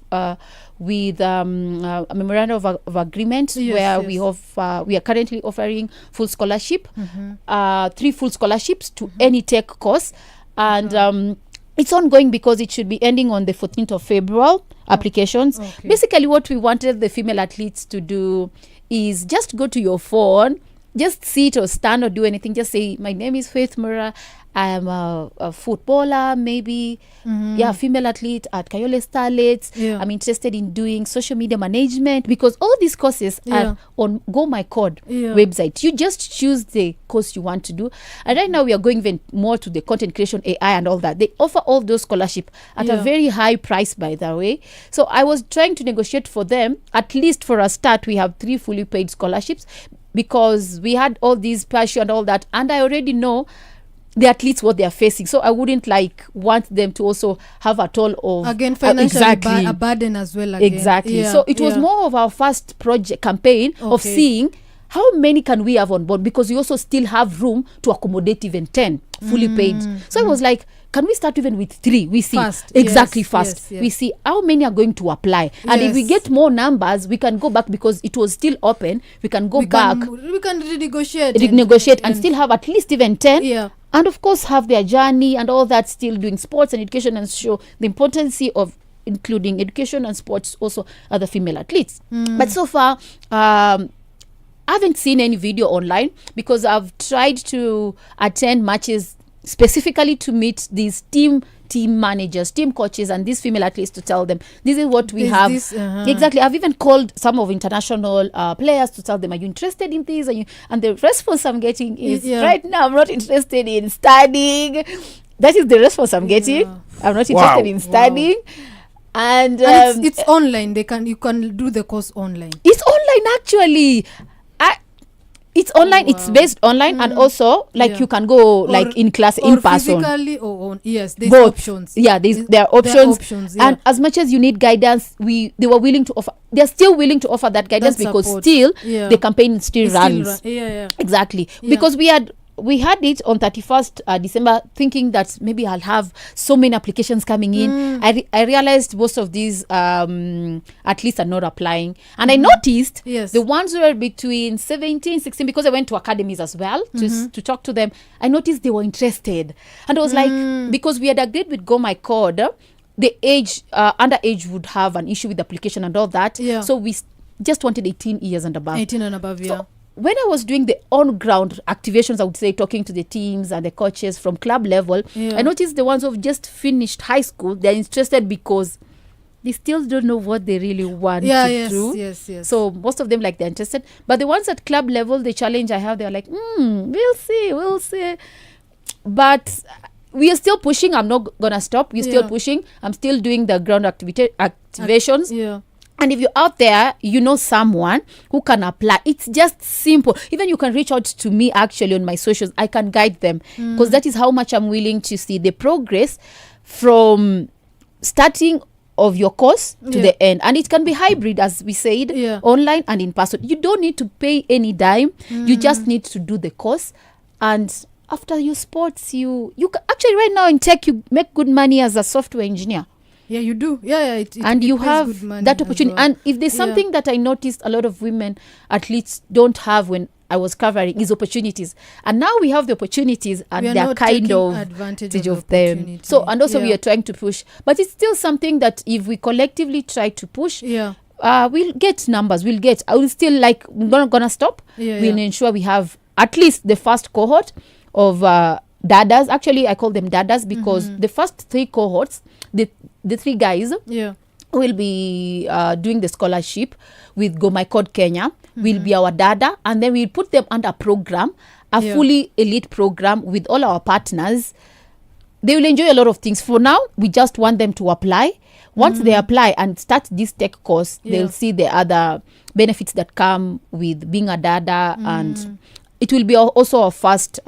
Speaker 1: with a memorandum of agreement where we are currently offering full scholarship, 3 full scholarships to any tech course. And it's ongoing because it should be ending on the 14th of February, applications. Basically, what we wanted the female athletes to do is just go to your phone, just sit or stand or do anything. Just say, my name is Faith Moraa. I am a footballer, maybe, female athlete at Kayole Starlets. I'm interested in doing social media management, because all these courses are on Go My Code website. You just choose the course you want to do. And right now we are going even more to the content creation, AI and all that. They offer all those scholarship at a very high price, by the way. So I was trying to negotiate for them. At least for a start, we have 3 fully paid scholarships, because we had all these passion and all that, and I already know the athletes what they are facing, so I wouldn't want them to also have at all of
Speaker 2: again financially a burden as well again.
Speaker 1: So it was more of our first project campaign of seeing how many can we have on board, because we also still have room to accommodate even 10 fully paid. So it was like, can we start even with 3? We see
Speaker 2: fast.
Speaker 1: We see how many are going to apply, and if we get more numbers, we can go back, because it was still open. We can go back.
Speaker 2: We can renegotiate
Speaker 1: and still have at least even 10. And of course have their journey and all that, still doing sports and education, and show the importance of including education and sports also other female athletes. But so far I haven't seen any video online, because I've tried to attend matches specifically to meet these team managers, team coaches, and these female athletes, to tell them this is what we have. Exactly. I've even called some of international players to tell them, are you interested in this? And the response I'm getting is, right now I'm not interested in studying. That is the response I'm getting. I'm not interested in studying. And
Speaker 2: it's online. You can do the course online.
Speaker 1: It's online, actually. It's online. It's based online, and also you can go in class in person,
Speaker 2: physically or on. Yes, there's
Speaker 1: both
Speaker 2: options.
Speaker 1: There are options. And as much as you need guidance, they were willing to offer. They're still willing to offer that guidance, because
Speaker 2: support.
Speaker 1: Still the campaign still runs. Exactly. Because we had it on 31st December, thinking that maybe I'll have so many applications coming in. I realized most of these athletes are not applying, and I noticed the ones who were between 17, 16, because I went to academies as well to talk to them. I noticed they were interested, and I was like, because we had agreed with Go My Code, the age underage would have an issue with the application and all that. So we just wanted 18 years and above.
Speaker 2: 18 and above,
Speaker 1: So when I was doing the on-ground activations, I would say, talking to the teams and the coaches from club level, I noticed the ones who've just finished high school, they're interested because they still don't know what they really want to do.
Speaker 2: Yes.
Speaker 1: So most of them, they're interested. But the ones at club level, the challenge I have, they're like, we'll see. But we are still pushing. I'm not going to stop. We're still pushing. I'm still doing the ground activations. And if you're out there, you know someone who can apply. It's just simple. Even you can reach out to me actually on my socials. I can guide them, because that is how much I'm willing to see the progress from starting of your course to the end. And it can be hybrid, as we said, online and in person. You don't need to pay any dime. You just need to do the course. And after your sports, you can, actually right now in tech, you make good money as a software engineer.
Speaker 2: Yeah, you do.
Speaker 1: And you have that opportunity.
Speaker 2: Well.
Speaker 1: And if there's something that I noticed a lot of women athletes don't have when I was covering, is opportunities. And now we have the opportunities, and they're kind of
Speaker 2: advantage
Speaker 1: of them. So, and also we are trying to push. But it's still something that if we collectively try to push, we'll get numbers. I will still we're not going to stop. We'll ensure we have at least the first cohort of dadas. Actually, I call them dadas because the first 3 cohorts, the 3 guys will be doing the scholarship with Go My Code Kenya, will be our dada, and then we'll put them under a program, a fully elite program with all our partners. They will enjoy a lot of things. For now, we just want them to apply. Once they apply and start this tech course, they'll see the other benefits that come with being a dada, and it will be also our first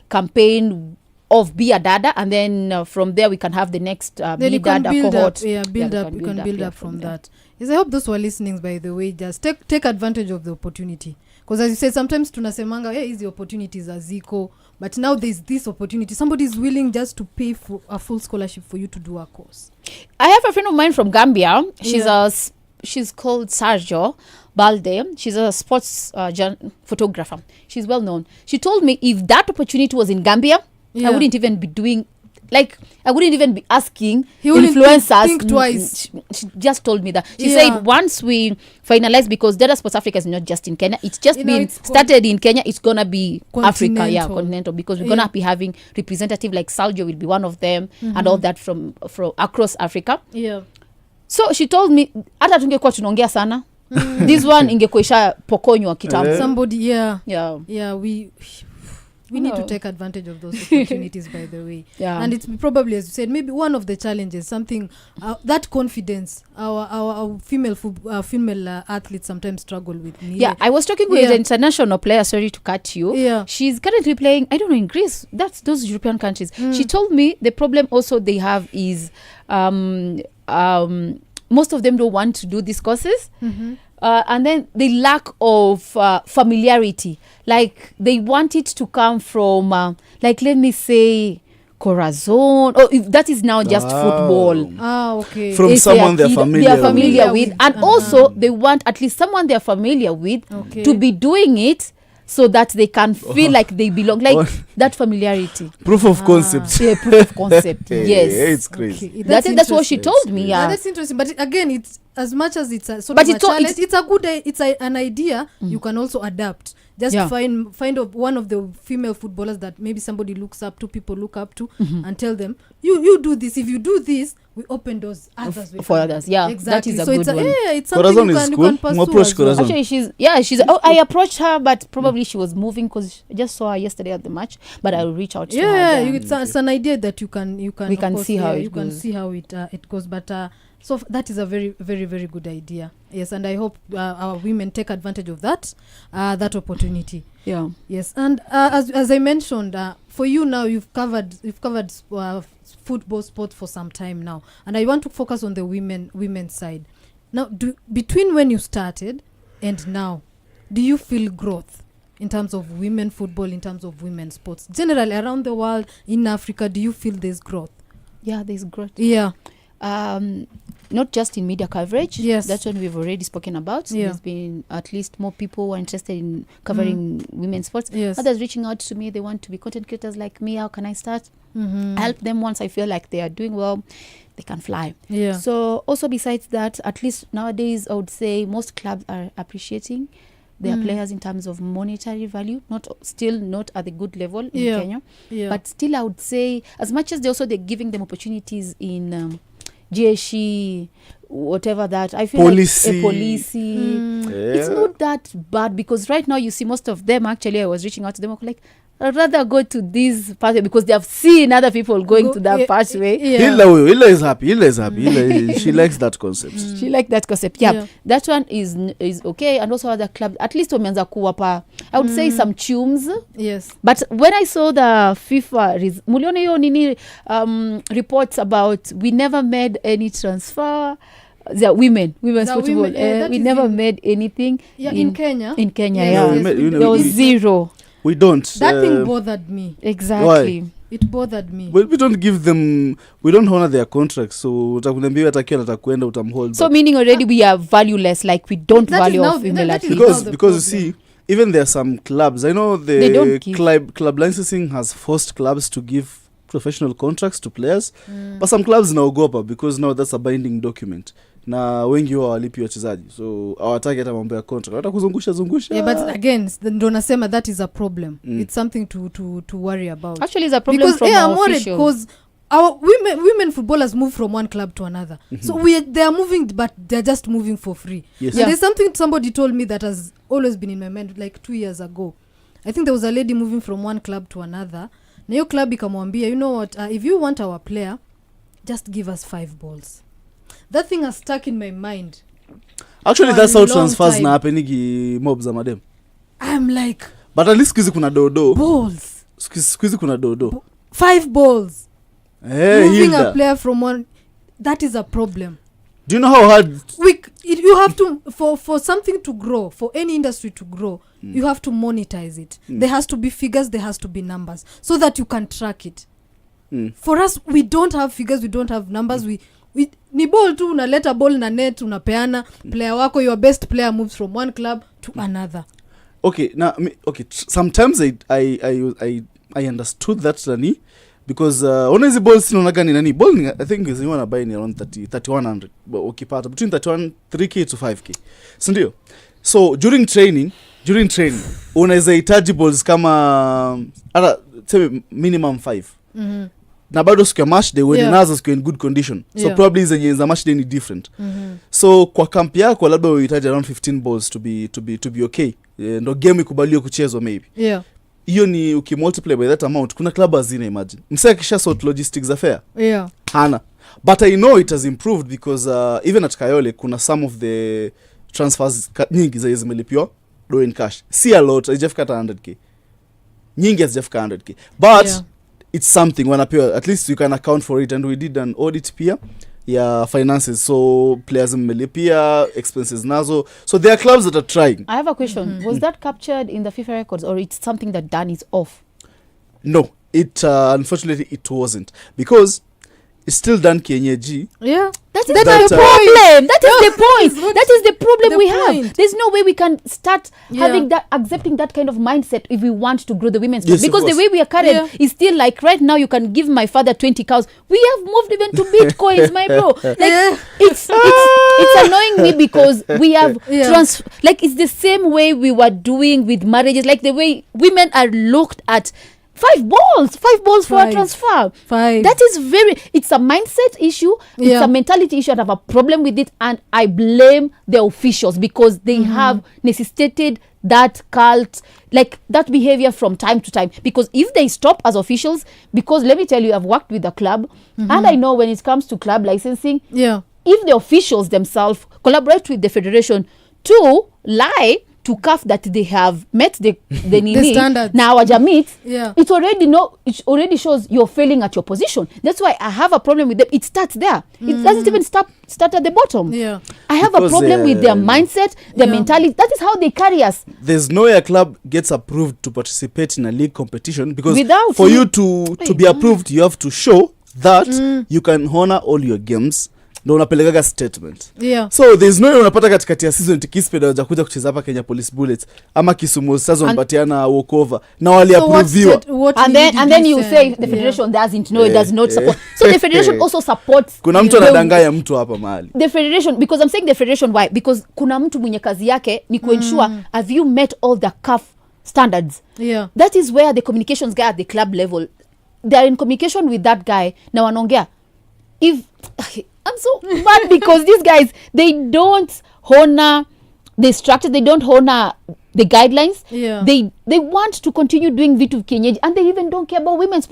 Speaker 1: campaign of Be a Dada, and then from there we can have the next Be Dada cohort.
Speaker 2: You can build up from that. Yes, I hope those who are listening, by the way, just take advantage of the opportunity. Because as you said, sometimes tunasemanga, easy opportunities are ziko, but now there's this opportunity. Somebody is willing just to pay for a full scholarship for you to do a course.
Speaker 1: I have a friend of mine from Gambia. She's called Sergio Balde. She's a sports photographer. She's well known. She told me if that opportunity was in Gambia, I wouldn't even be doing like I wouldn't even be asking
Speaker 2: He wouldn't
Speaker 1: influencers.
Speaker 2: think twice.
Speaker 1: She just told me that. She
Speaker 2: Yeah.
Speaker 1: said once we finalize, because Data Sports Africa is not just in Kenya, it's just
Speaker 2: You know,
Speaker 1: been
Speaker 2: it's
Speaker 1: started in Kenya, it's gonna be Africa,
Speaker 2: Continental.
Speaker 1: because we're gonna be having representative like Saljo will be one of them, and all that from across Africa.
Speaker 2: Yeah.
Speaker 1: So she told me hata tungekuwa tunaongea sana this one ingekuwa isha pokonywa kitambo.
Speaker 2: Somebody, yeah, we need to
Speaker 1: No.
Speaker 2: take advantage of those opportunities, by the way.
Speaker 1: Yeah.
Speaker 2: And it's probably, as you said, maybe one of the challenges, something that confidence our female athletes sometimes struggle with.
Speaker 1: Yeah, I was talking with an international player, sorry to cut you.
Speaker 2: Yeah.
Speaker 1: She's currently playing, I don't know, in Greece. That's those European countries. She told me the problem also they have is most of them don't want to do these courses. And then the lack of familiarity. Like they want it to come from, like let me say, Corazon, or if that is now just football.
Speaker 2: Okay.
Speaker 3: From
Speaker 1: If
Speaker 3: someone
Speaker 1: they
Speaker 3: they're
Speaker 1: are
Speaker 3: familiar
Speaker 1: familiar
Speaker 2: with.
Speaker 1: with. And also they want at least someone they're familiar with to be doing it so that they can feel like they belong, like that familiarity.
Speaker 3: Proof of concept.
Speaker 1: Yeah, proof of concept. Yes.
Speaker 3: It's crazy.
Speaker 2: Okay.
Speaker 1: That's what she told me.
Speaker 2: Yeah,
Speaker 1: Yeah.
Speaker 2: that's interesting. But again, it's as much as it's a sort
Speaker 1: But
Speaker 2: of a
Speaker 1: it's all-
Speaker 2: challenge, it's a good, an idea you can also adapt. Just
Speaker 1: Yeah.
Speaker 2: find one of the female footballers that maybe somebody looks up to, people look up to, and tell them, you do this. If you do this, we open doors others will
Speaker 1: For
Speaker 2: come.
Speaker 1: others, yeah.
Speaker 2: Exactly.
Speaker 1: That is a
Speaker 2: So
Speaker 1: good
Speaker 2: it's
Speaker 1: one.
Speaker 2: it's something
Speaker 3: Corazon
Speaker 2: you
Speaker 3: is
Speaker 2: can,
Speaker 3: cool.
Speaker 2: you can pursue
Speaker 3: Approach
Speaker 2: as well.
Speaker 3: Corazon.
Speaker 1: Actually, she's. I approached her, but probably she was moving because I just saw her yesterday at the match. But I will reach out to her.
Speaker 2: Yeah,
Speaker 1: then.
Speaker 2: it's an idea that you can
Speaker 1: We
Speaker 2: of
Speaker 1: can
Speaker 2: course,
Speaker 1: see how it
Speaker 2: you can
Speaker 1: goes.
Speaker 2: see how it goes. But so that is a very, very, very good idea. Yes, and I hope our women take advantage of that opportunity.
Speaker 1: Yeah.
Speaker 2: Yes, and as I mentioned, for you now, you've covered football sport for some time now, and I want to focus on the women's side. Now, between when you started and now, do you feel growth in terms of women football, in terms of women's sports, generally around the world, in Africa? Do you feel there's growth?
Speaker 1: Yeah, there's growth.
Speaker 2: Yeah.
Speaker 1: Not just in media coverage.
Speaker 2: Yes.
Speaker 1: That's one we've already spoken about.
Speaker 2: Yeah.
Speaker 1: There's been at least more people who are interested in covering women's sports.
Speaker 2: Yes.
Speaker 1: Others reaching out to me. They want to be content creators like me. How can I start?
Speaker 2: Mm-hmm.
Speaker 1: I help them once I feel like they are doing well. They can fly.
Speaker 2: Yeah.
Speaker 1: So also besides that, at least nowadays, I would say most clubs are appreciating their players in terms of monetary value. Not at the good level in Kenya.
Speaker 2: Yeah.
Speaker 1: But still, I would say, as much as they're giving them opportunities in GSE, whatever that, I feel
Speaker 3: Policy.
Speaker 1: like a policy. It's not that bad, because right now you see most of them, actually, I was reaching out to them, like, I'd rather go to this pathway because they have seen other people going to that pathway.
Speaker 3: Hila is happy. Hila, she likes that concept.
Speaker 1: She like that concept. Yeah. That one is okay. And also other clubs, at least wameanza kuwapa, I would say some tunes.
Speaker 2: Yes.
Speaker 1: But when I saw the FIFA muliona hiyo nini reports about we never made any transfer. The women's football. We never made anything.
Speaker 2: Yeah, in Kenya.
Speaker 1: In Kenya,
Speaker 2: Yes,
Speaker 1: yeah.
Speaker 2: yes,
Speaker 1: There was zero.
Speaker 3: We don't.
Speaker 2: That thing bothered me.
Speaker 1: Exactly.
Speaker 3: Why?
Speaker 2: It bothered me.
Speaker 3: Well, we don't give them, we don't honor their contracts, so utakunambia atakiwa atakwenda utamhold.
Speaker 1: So meaning already we are valueless, like we don't
Speaker 2: That
Speaker 1: value
Speaker 2: is
Speaker 1: our
Speaker 2: now-
Speaker 1: female
Speaker 2: that is
Speaker 1: athletes.
Speaker 2: now
Speaker 3: Because you
Speaker 2: problem.
Speaker 3: see, even there are some clubs, I know
Speaker 1: They
Speaker 3: the
Speaker 1: don't give.
Speaker 3: club licensing has forced clubs to give professional contracts to players, but some clubs naogopa because now that's a binding document. Na wengi wao walipi wachezaji, so hawataki hata mambo ya contract, hata kuzungusha.
Speaker 2: Yeah, but again, ndo nasema that is a problem. It's something to worry about.
Speaker 1: Actually, it's a problem
Speaker 2: Because
Speaker 1: from
Speaker 2: I'm
Speaker 1: our
Speaker 2: worried
Speaker 1: officials.
Speaker 2: because our women footballers move from one club to another. So they are moving, but they're just moving for free.
Speaker 3: Yes.
Speaker 2: And
Speaker 1: Yeah.
Speaker 2: there's something somebody told me that has always been in my mind, like 2 years ago. I think there was a lady moving from one club to another. Na hiyo club ikamwambia, you know what, if you want our player, just give us 5 balls. That thing has stuck in my mind.
Speaker 3: Actually,
Speaker 2: For
Speaker 3: that's
Speaker 2: a
Speaker 3: how
Speaker 2: long
Speaker 3: transfers
Speaker 2: time.
Speaker 3: na happenigi mob za madem.
Speaker 2: I'm like,
Speaker 3: But at least sikuizi kuna dodo.
Speaker 2: balls.
Speaker 3: Sikuizi kuna dodo.
Speaker 2: 5 balls.
Speaker 3: Hey,
Speaker 2: Moving a
Speaker 3: Hilda.
Speaker 2: player from one, that is a problem.
Speaker 3: Do you know how hard
Speaker 2: You have to, for something to grow, for any industry to grow, you have to monetize it. There has to be figures, there has to be numbers, so that you can track it. For us, we don't have figures, we don't have numbers. We ni ball tu, unaleta ball na net, unapeana player wako, your best player moves from one club to another.
Speaker 3: Okay, now sometimes I understood that, Rani, because ona hizi balls sinaonaga ni nani ball I think is you wanna buy ni around 3100 ukipata between 3k to 5k si ndio. So during training unaweza hitaji balls kama hata sema minimum 5 na bado siku ya match day when nazo siku in good condition so probably zenye za match day ni different so kwa camp yako labda unahitaji around 15 balls to be okay ndo game ikubaliwe kuchezwa maybe hiyo ni ukimultiply by that amount kuna club hazina imagine msaya kisha sort logistics affair hana but I know it has improved because even at Kayole kuna some of the transfers nyingi za zimelipiwa do in cash see a lot haijafika 100k nyingi hazijafika 100k but it's something wanapewa at least you can account for it and we did an audit pia ya finances so players mmelipia expenses nazo so there are clubs that are trying.
Speaker 1: I have a question. Was that captured in the FIFA records or it's something that Dan is off?
Speaker 3: No, it unfortunately it wasn't because it's still done kienyeji.
Speaker 1: That is the problem. That is the point. That is the problem we have. There's no way we can start having that, accepting that kind of mindset if we want to grow the women's sport. Because the way we are current is still like right now you can give my father 20 cows. We have moved even to bitcoins, my bro. Like it's annoying me because we have like it's the same way we were doing with marriages. Like the way women are looked at. 5 balls for a transfer. 5. That is it's a mindset issue. It's a mentality issue. I have a problem with it and I blame the officials because they have necessitated that cult, like that behavior from time to time. Because if they stop as officials, because let me tell you, I've worked with the club and I know when it comes to club licensing, if the officials themselves collaborate with the federation to lie to CAF that they have met the standards. Now wajamit, it already shows you're failing at your position. That's why I have a problem with them. It starts there. It doesn't even start at the bottom. I have a problem with their mindset, their mentality. That is how they carry us.
Speaker 3: There's no way a club gets approved to participate in a league competition because for you to be approved, you have to show that you can honor all your games. Ndo unapelekaga statement. So there's no way unapata katikati ya season tikispeed waja kuja kucheza hapa Kenya Police Bullets ama Kisumu Stars wanapatiana walkover na wali approviwa.
Speaker 1: And then you say the federation doesn't know, it does not support. So the federation also supports.
Speaker 3: Kuna mtu anadanganya mtu hapa mahali.
Speaker 1: The federation, because I'm saying the federation why? Because kuna mtu mwenye kazi yake ni kuensure have you met all the CAF standards. That is where the communications guy at the club level, they are in communication with that guy na wanaongea. I'm so mad because these guys, they don't honor the structure, they don't honor the guidelines. They want to continue doing vitu kienyeji and they even don't care about women's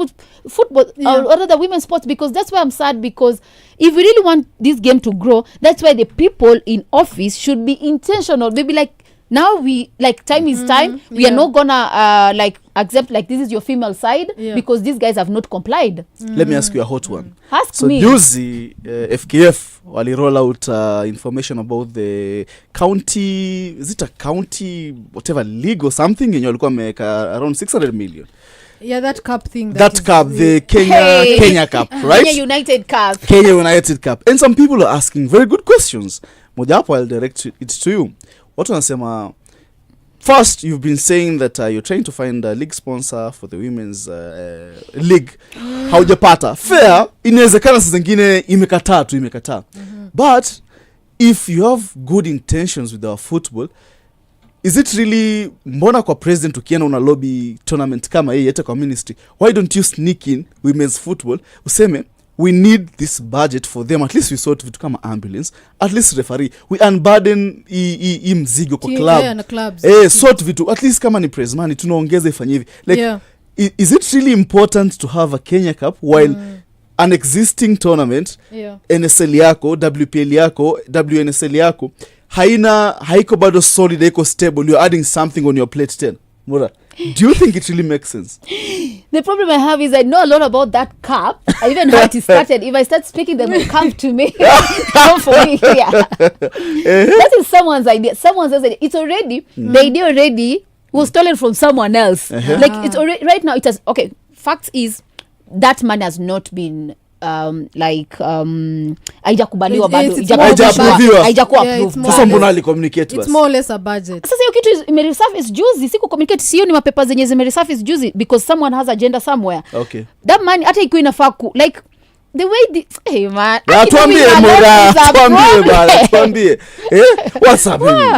Speaker 1: football or other women's sports because that's why I'm sad because if we really want this game to grow, that's why the people in office should be intentional. Maybe like now we like time is time. We are not gonna like accept like this is your female side because these guys have not complied.
Speaker 3: Let me ask you a hot one.
Speaker 1: Ask me.
Speaker 3: So juzi FKF wali roll out information about the county, is it a county whatever league or something yenye walikuwa wameka around 600 million.
Speaker 2: That cup thing.
Speaker 3: That cup, the Kenya Cup, right? Kenya United Cup. And some people are asking very good questions. Moja hapo I'll direct it to you. Watu wanasema first you've been saying that you're trying to find a league sponsor for the women's league. Haujapata. Fair, inawezekana saa zingine imekataa. But if you have good intentions with our football, is it really mbona kwa president ukienda una lobby tournament kama hii hata kwa ministry, why don't you sneak in women's football useme we need this budget for them, at least we sort vitu kama ambulance, at least referee, we unburden i mzigo kwa club sort vitu, at least kama ni prize money tunaongeza ifanye hivi like is it really important to have a Kenya Cup while an existing tournament NSL yako, WPL yako, WNSL yako haiko bado solid, haiko stable, you're adding something on your plate 10. Moraa, do you think it really makes sense?
Speaker 1: The problem I have is I know a lot about that cup. I even know how it started. If I start speaking, they will come to me. Come for me here. That is someone's idea. Someone says it's already, the idea already was stolen from someone else. Like it's already, right now it has, okay, fact is that money has not been haijakubaliwa bado,
Speaker 3: haijakuwa
Speaker 1: approved.
Speaker 3: Sasa mbona alicommunicate
Speaker 2: it's more or less a budget.
Speaker 1: Sasa hiyo kitu imeresurface juzi, siku communicate, sio ni mapepa zenye zimeresurface juzi because someone has agenda somewhere.
Speaker 3: Okay,
Speaker 1: that money hata iko inafaa like the way hey man,
Speaker 3: tuambie Moraa, tuambie what's happening?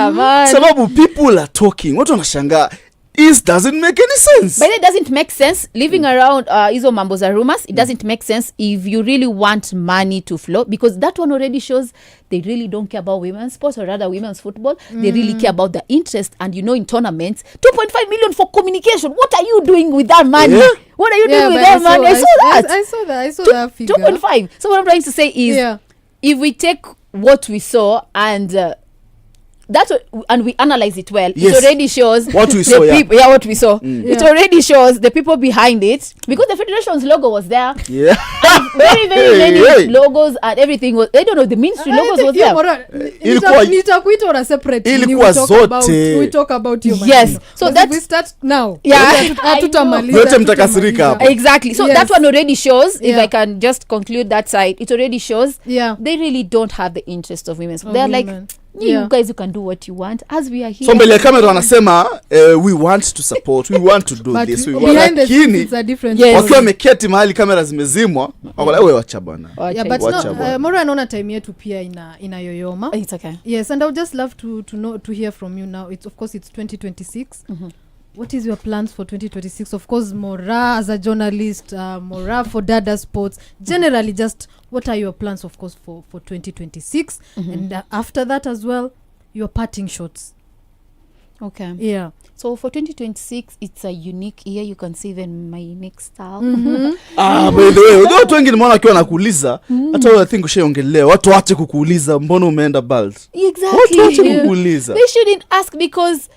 Speaker 3: Sababu people are talking, watu wanashangaa. It doesn't make any sense.
Speaker 1: But it doesn't make sense living around hizo mambo za rumors. It doesn't make sense if you really want money to flow, because that one already shows they really don't care about women's sports or rather women's football. They really care about the interest. And you know, in tournaments, 2.5 million for communication. What are you doing with that money?
Speaker 3: Yeah.
Speaker 1: What are you doing with that money? I saw
Speaker 2: that figure.
Speaker 1: 2.5. So what I'm trying to say is, if we take what we saw and and we analyze it well,
Speaker 3: yes,
Speaker 1: it already shows
Speaker 3: what we saw.
Speaker 1: What we saw. It already shows the people behind it, because the federation's logo was there.
Speaker 3: Yeah.
Speaker 1: Very many logos and everything was, I don't know, the ministry logos was there.
Speaker 2: Nitakuita on a separate we talk about you.
Speaker 1: Yes. So that
Speaker 2: we start now.
Speaker 1: Yeah.
Speaker 3: Yote mtakasirika.
Speaker 1: Exactly. So that one already shows, if I can just conclude that side, it already shows they really don't have the interest of women. They're like, you guys, you can do what you want as we are here.
Speaker 3: So mbele kamera wanasema we want to support, we want to do this, we want, lakini wakiwa wameketi mahali kamera zimezimwa wako like, wewe wacha bwana.
Speaker 2: Yeah, but Moraa anaona time yetu pia inayoyoma.
Speaker 1: It's okay.
Speaker 2: Yes, and I would just love to hear from you now. It's 2026. What is your plans for 2026? Of course, Moraa as a journalist, Moraa for Dada Sports. Generally, just what are your plans, of course, for 2026? And after that as well, your parting shots.
Speaker 1: Okay.
Speaker 2: Yeah.
Speaker 1: So for 2026, it's a unique year. You can see even my unique style.
Speaker 3: By the way, watu wengi nimeona akiwa nakuuliza, hata wewe I think ushaongelea, watu waache kukuuliza mbona umeenda bald.
Speaker 1: Exactly.
Speaker 3: Watu waache kukuuliza.
Speaker 1: They shouldn't ask, because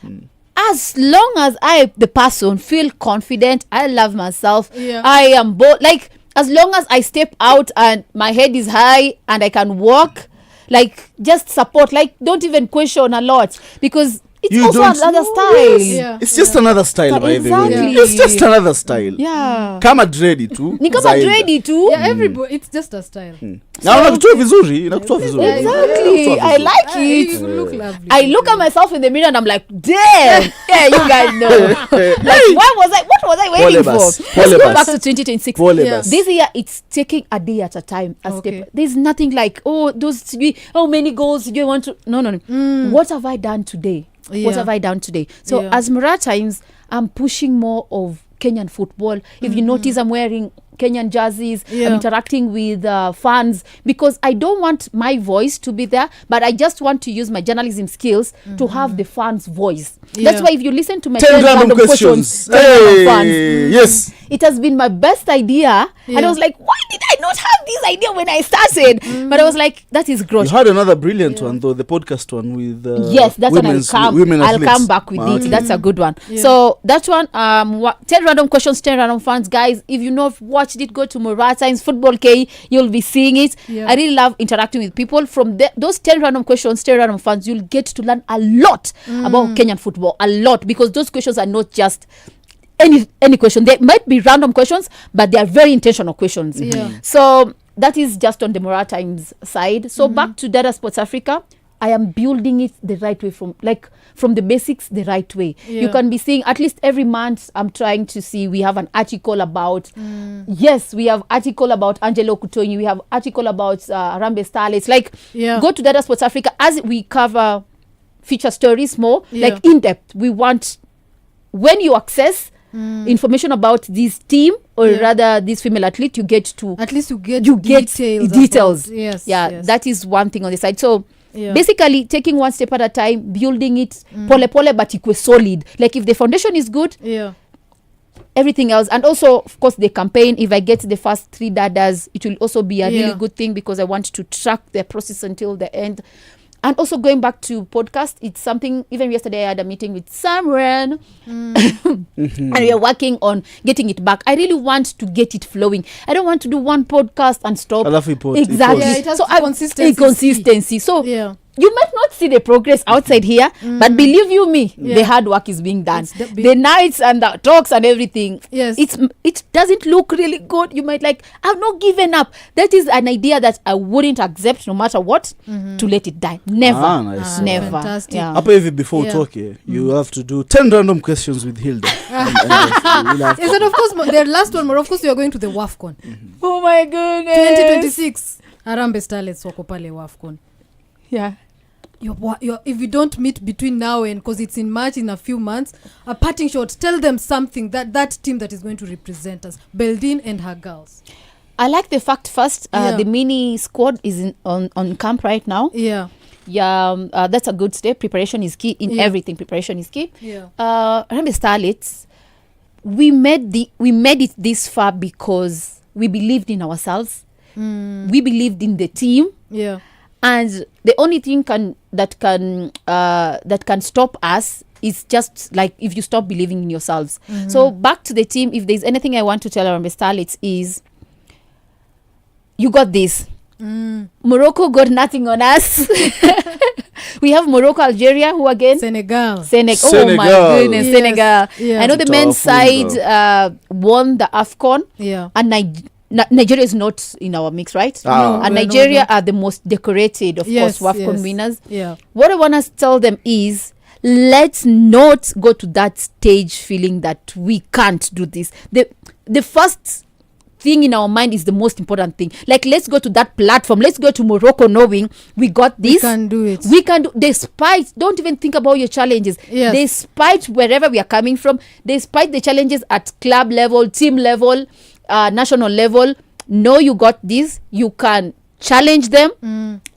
Speaker 1: as long as I, the person, feel confident, I love myself, I am like, as long as I step out and my head is high and I can walk, like, just support, like, don't even question a lot, because it's also another style.
Speaker 2: Yeah.
Speaker 3: It's just another style, by the way.
Speaker 1: Exactly.
Speaker 3: It's just another style.
Speaker 1: Yeah.
Speaker 3: Kama dready tu.
Speaker 1: Ni kama dready tu.
Speaker 2: Yeah, everybody, it's just a style.
Speaker 3: Na unakutoa vizuri, inakutoa vizuri.
Speaker 1: Exactly. I like it.
Speaker 2: You look lovely.
Speaker 1: I look at myself in the mirror and I'm like, damn. Yeah, you guys know. Like, what was I waiting for? Let's go back to 2026. This year, it's taking a day at a time. Step. There's nothing like, how many goals do you want to? No. What have I done today? What have I done today? So as Moraa Times, I'm pushing more of Kenyan football. If you notice, I'm wearing Kenyan jerseys. I'm interacting with fans, because I don't want my voice to be there, but I just want to use my journalism skills to have the fans' voice. That's why if you listen to my 10 random questions,
Speaker 3: yes,
Speaker 1: it has been my best idea. And I was like, why did I not have this idea when I started? But I was like, that is growth.
Speaker 3: You had another brilliant one though, the podcast one with
Speaker 1: yes, that's when I'll come back with it. That's a good one. So that one, 10 random questions, 10 random fans. Guys, if you know, watched it, go to Moraa Times Football K, you'll be seeing it. I really love interacting with people. From those 10 random questions, 10 random fans, you'll get to learn a lot about Kenyan football, a lot, because those questions are not just any question. They might be random questions, but they are very intentional questions. So that is just on the Moraa Times side. So back to Dada Sports Africa, I am building it the right way, from the basics, the right way. You can be seeing at least every month, I'm trying to see, we have an article about, we have article about Angelo Kutonyi, we have article about Harambee Starlets. Like, go to Dada Sports Africa, as we cover feature stories more, like in depth. We want, when you access information about this team, or rather this female athlete, you get to,
Speaker 2: at least you get
Speaker 1: details.
Speaker 2: Yes,
Speaker 1: that is one thing on the side. So basically taking one step at a time, building it pole but equal solid. Like, if the foundation is good, everything else, and also of course the campaign, if I get the first 3 dadas, it will also be a really good thing, because I want to track the process until the end. And also going back to podcast, it's something, even yesterday I had a meeting with Samran and we are working on getting it back. I really want to get it flowing. I don't want to do one podcast and stop.
Speaker 3: I love it.
Speaker 1: Exactly.
Speaker 2: It has consistency.
Speaker 1: So you might not see see the progress outside here, but believe you me, the hard work is being done. The nights and the talks and everything, it doesn't look really good. You might like, I've not given up. That is an idea that I wouldn't accept no matter what, to let it die. Never.
Speaker 3: Nice.
Speaker 1: Never.
Speaker 2: Fantastic.
Speaker 1: Yeah.
Speaker 3: Hapa hivi before talk, you have to do 10 random questions with Hilda.
Speaker 2: Yes, and of course, the last one, of course, you are going to the WAFCON.
Speaker 1: Oh my goodness.
Speaker 2: 2026. Harambee Starlets wako pale WAFCON.
Speaker 1: Yeah.
Speaker 2: If you don't meet between now and, because it's in March, in a few months, a parting shot, tell them something, that team that is going to represent us, Beldine and her girls.
Speaker 1: I like the fact first, the mini squad is on camp right now.
Speaker 2: Yeah.
Speaker 1: Yeah, that's a good step. Preparation is key in everything. Preparation is key.
Speaker 2: Yeah.
Speaker 1: Harambee Starlets, we made it this far because we believed in ourselves. We believed in the team.
Speaker 2: Yeah.
Speaker 1: And the only thing that can stop us is just like if you stop believing in yourselves. So back to the team, if there's anything I want to tell Harambee Starlets is, you got this. Morocco got nothing on us. We have Morocco, Algeria, who again?
Speaker 2: Senegal.
Speaker 1: Oh my goodness,
Speaker 2: Yes.
Speaker 1: Senegal.
Speaker 2: Yeah.
Speaker 1: I know the men's side won the AFCON.
Speaker 2: Yeah.
Speaker 1: And Nigeria is not in our mix, right?
Speaker 3: No,
Speaker 1: and Nigeria are the most decorated, of course, WAFCON winners.
Speaker 2: Yeah.
Speaker 1: What I want to tell them is, let's not go to that stage feeling that we can't do this. The first thing in our mind is the most important thing. Like, let's go to that platform. Let's go to Morocco knowing we got this.
Speaker 2: We can do it.
Speaker 1: We can do, despite, don't even think about your challenges.
Speaker 2: Yes.
Speaker 1: Despite wherever we are coming from, despite the challenges at club level, team level, national level, know you got this. You can challenge them.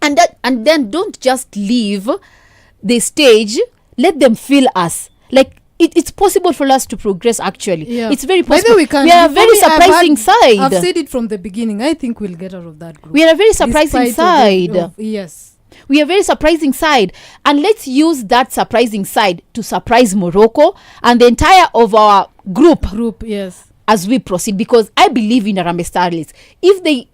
Speaker 1: And then don't just leave the stage. Let them feel us. Like, it's possible for us to progress, actually.
Speaker 2: Yeah.
Speaker 1: It's very possible.
Speaker 2: We can.
Speaker 1: We are a very surprising side.
Speaker 2: I've said it from the beginning. I think we'll get out of that group.
Speaker 1: We are a very surprising side.
Speaker 2: Yes.
Speaker 1: We are a very surprising side. And let's use that surprising side to surprise Morocco and the entire of our group,
Speaker 2: yes,
Speaker 1: as we proceed. Because I believe in Harambee Starlets. If they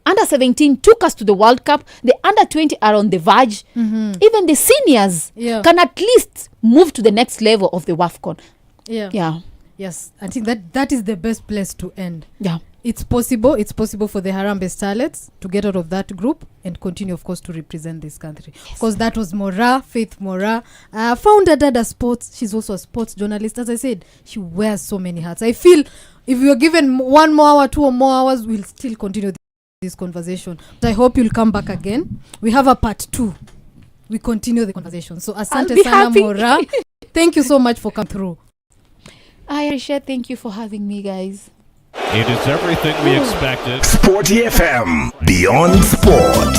Speaker 1: under 17 took us to the World Cup, the under 20 are on the verge. Even the seniors can at least move to the next level of the WAFCON. Yeah.
Speaker 2: Yes, I think that is the best place to end.
Speaker 1: Yeah.
Speaker 2: It's possible for the Harambee Starlets to get out of that group and continue, of course, to represent this country. Yes. Of course, that was Moraa, Faith Moraa, founder Dada Sports. She's also a sports journalist. As I said, she wears so many hats. I feel if we are given 1 more hour, 2 or more hours, we'll still continue this conversation. But I hope you'll come back again. We have a part 2. We continue the conversation. So asante sana Moraa. Thank you so much for coming through.
Speaker 1: I appreciate. Thank you for having me, guys.
Speaker 4: It is everything we expected.
Speaker 5: SportyFM, Beyond Sport.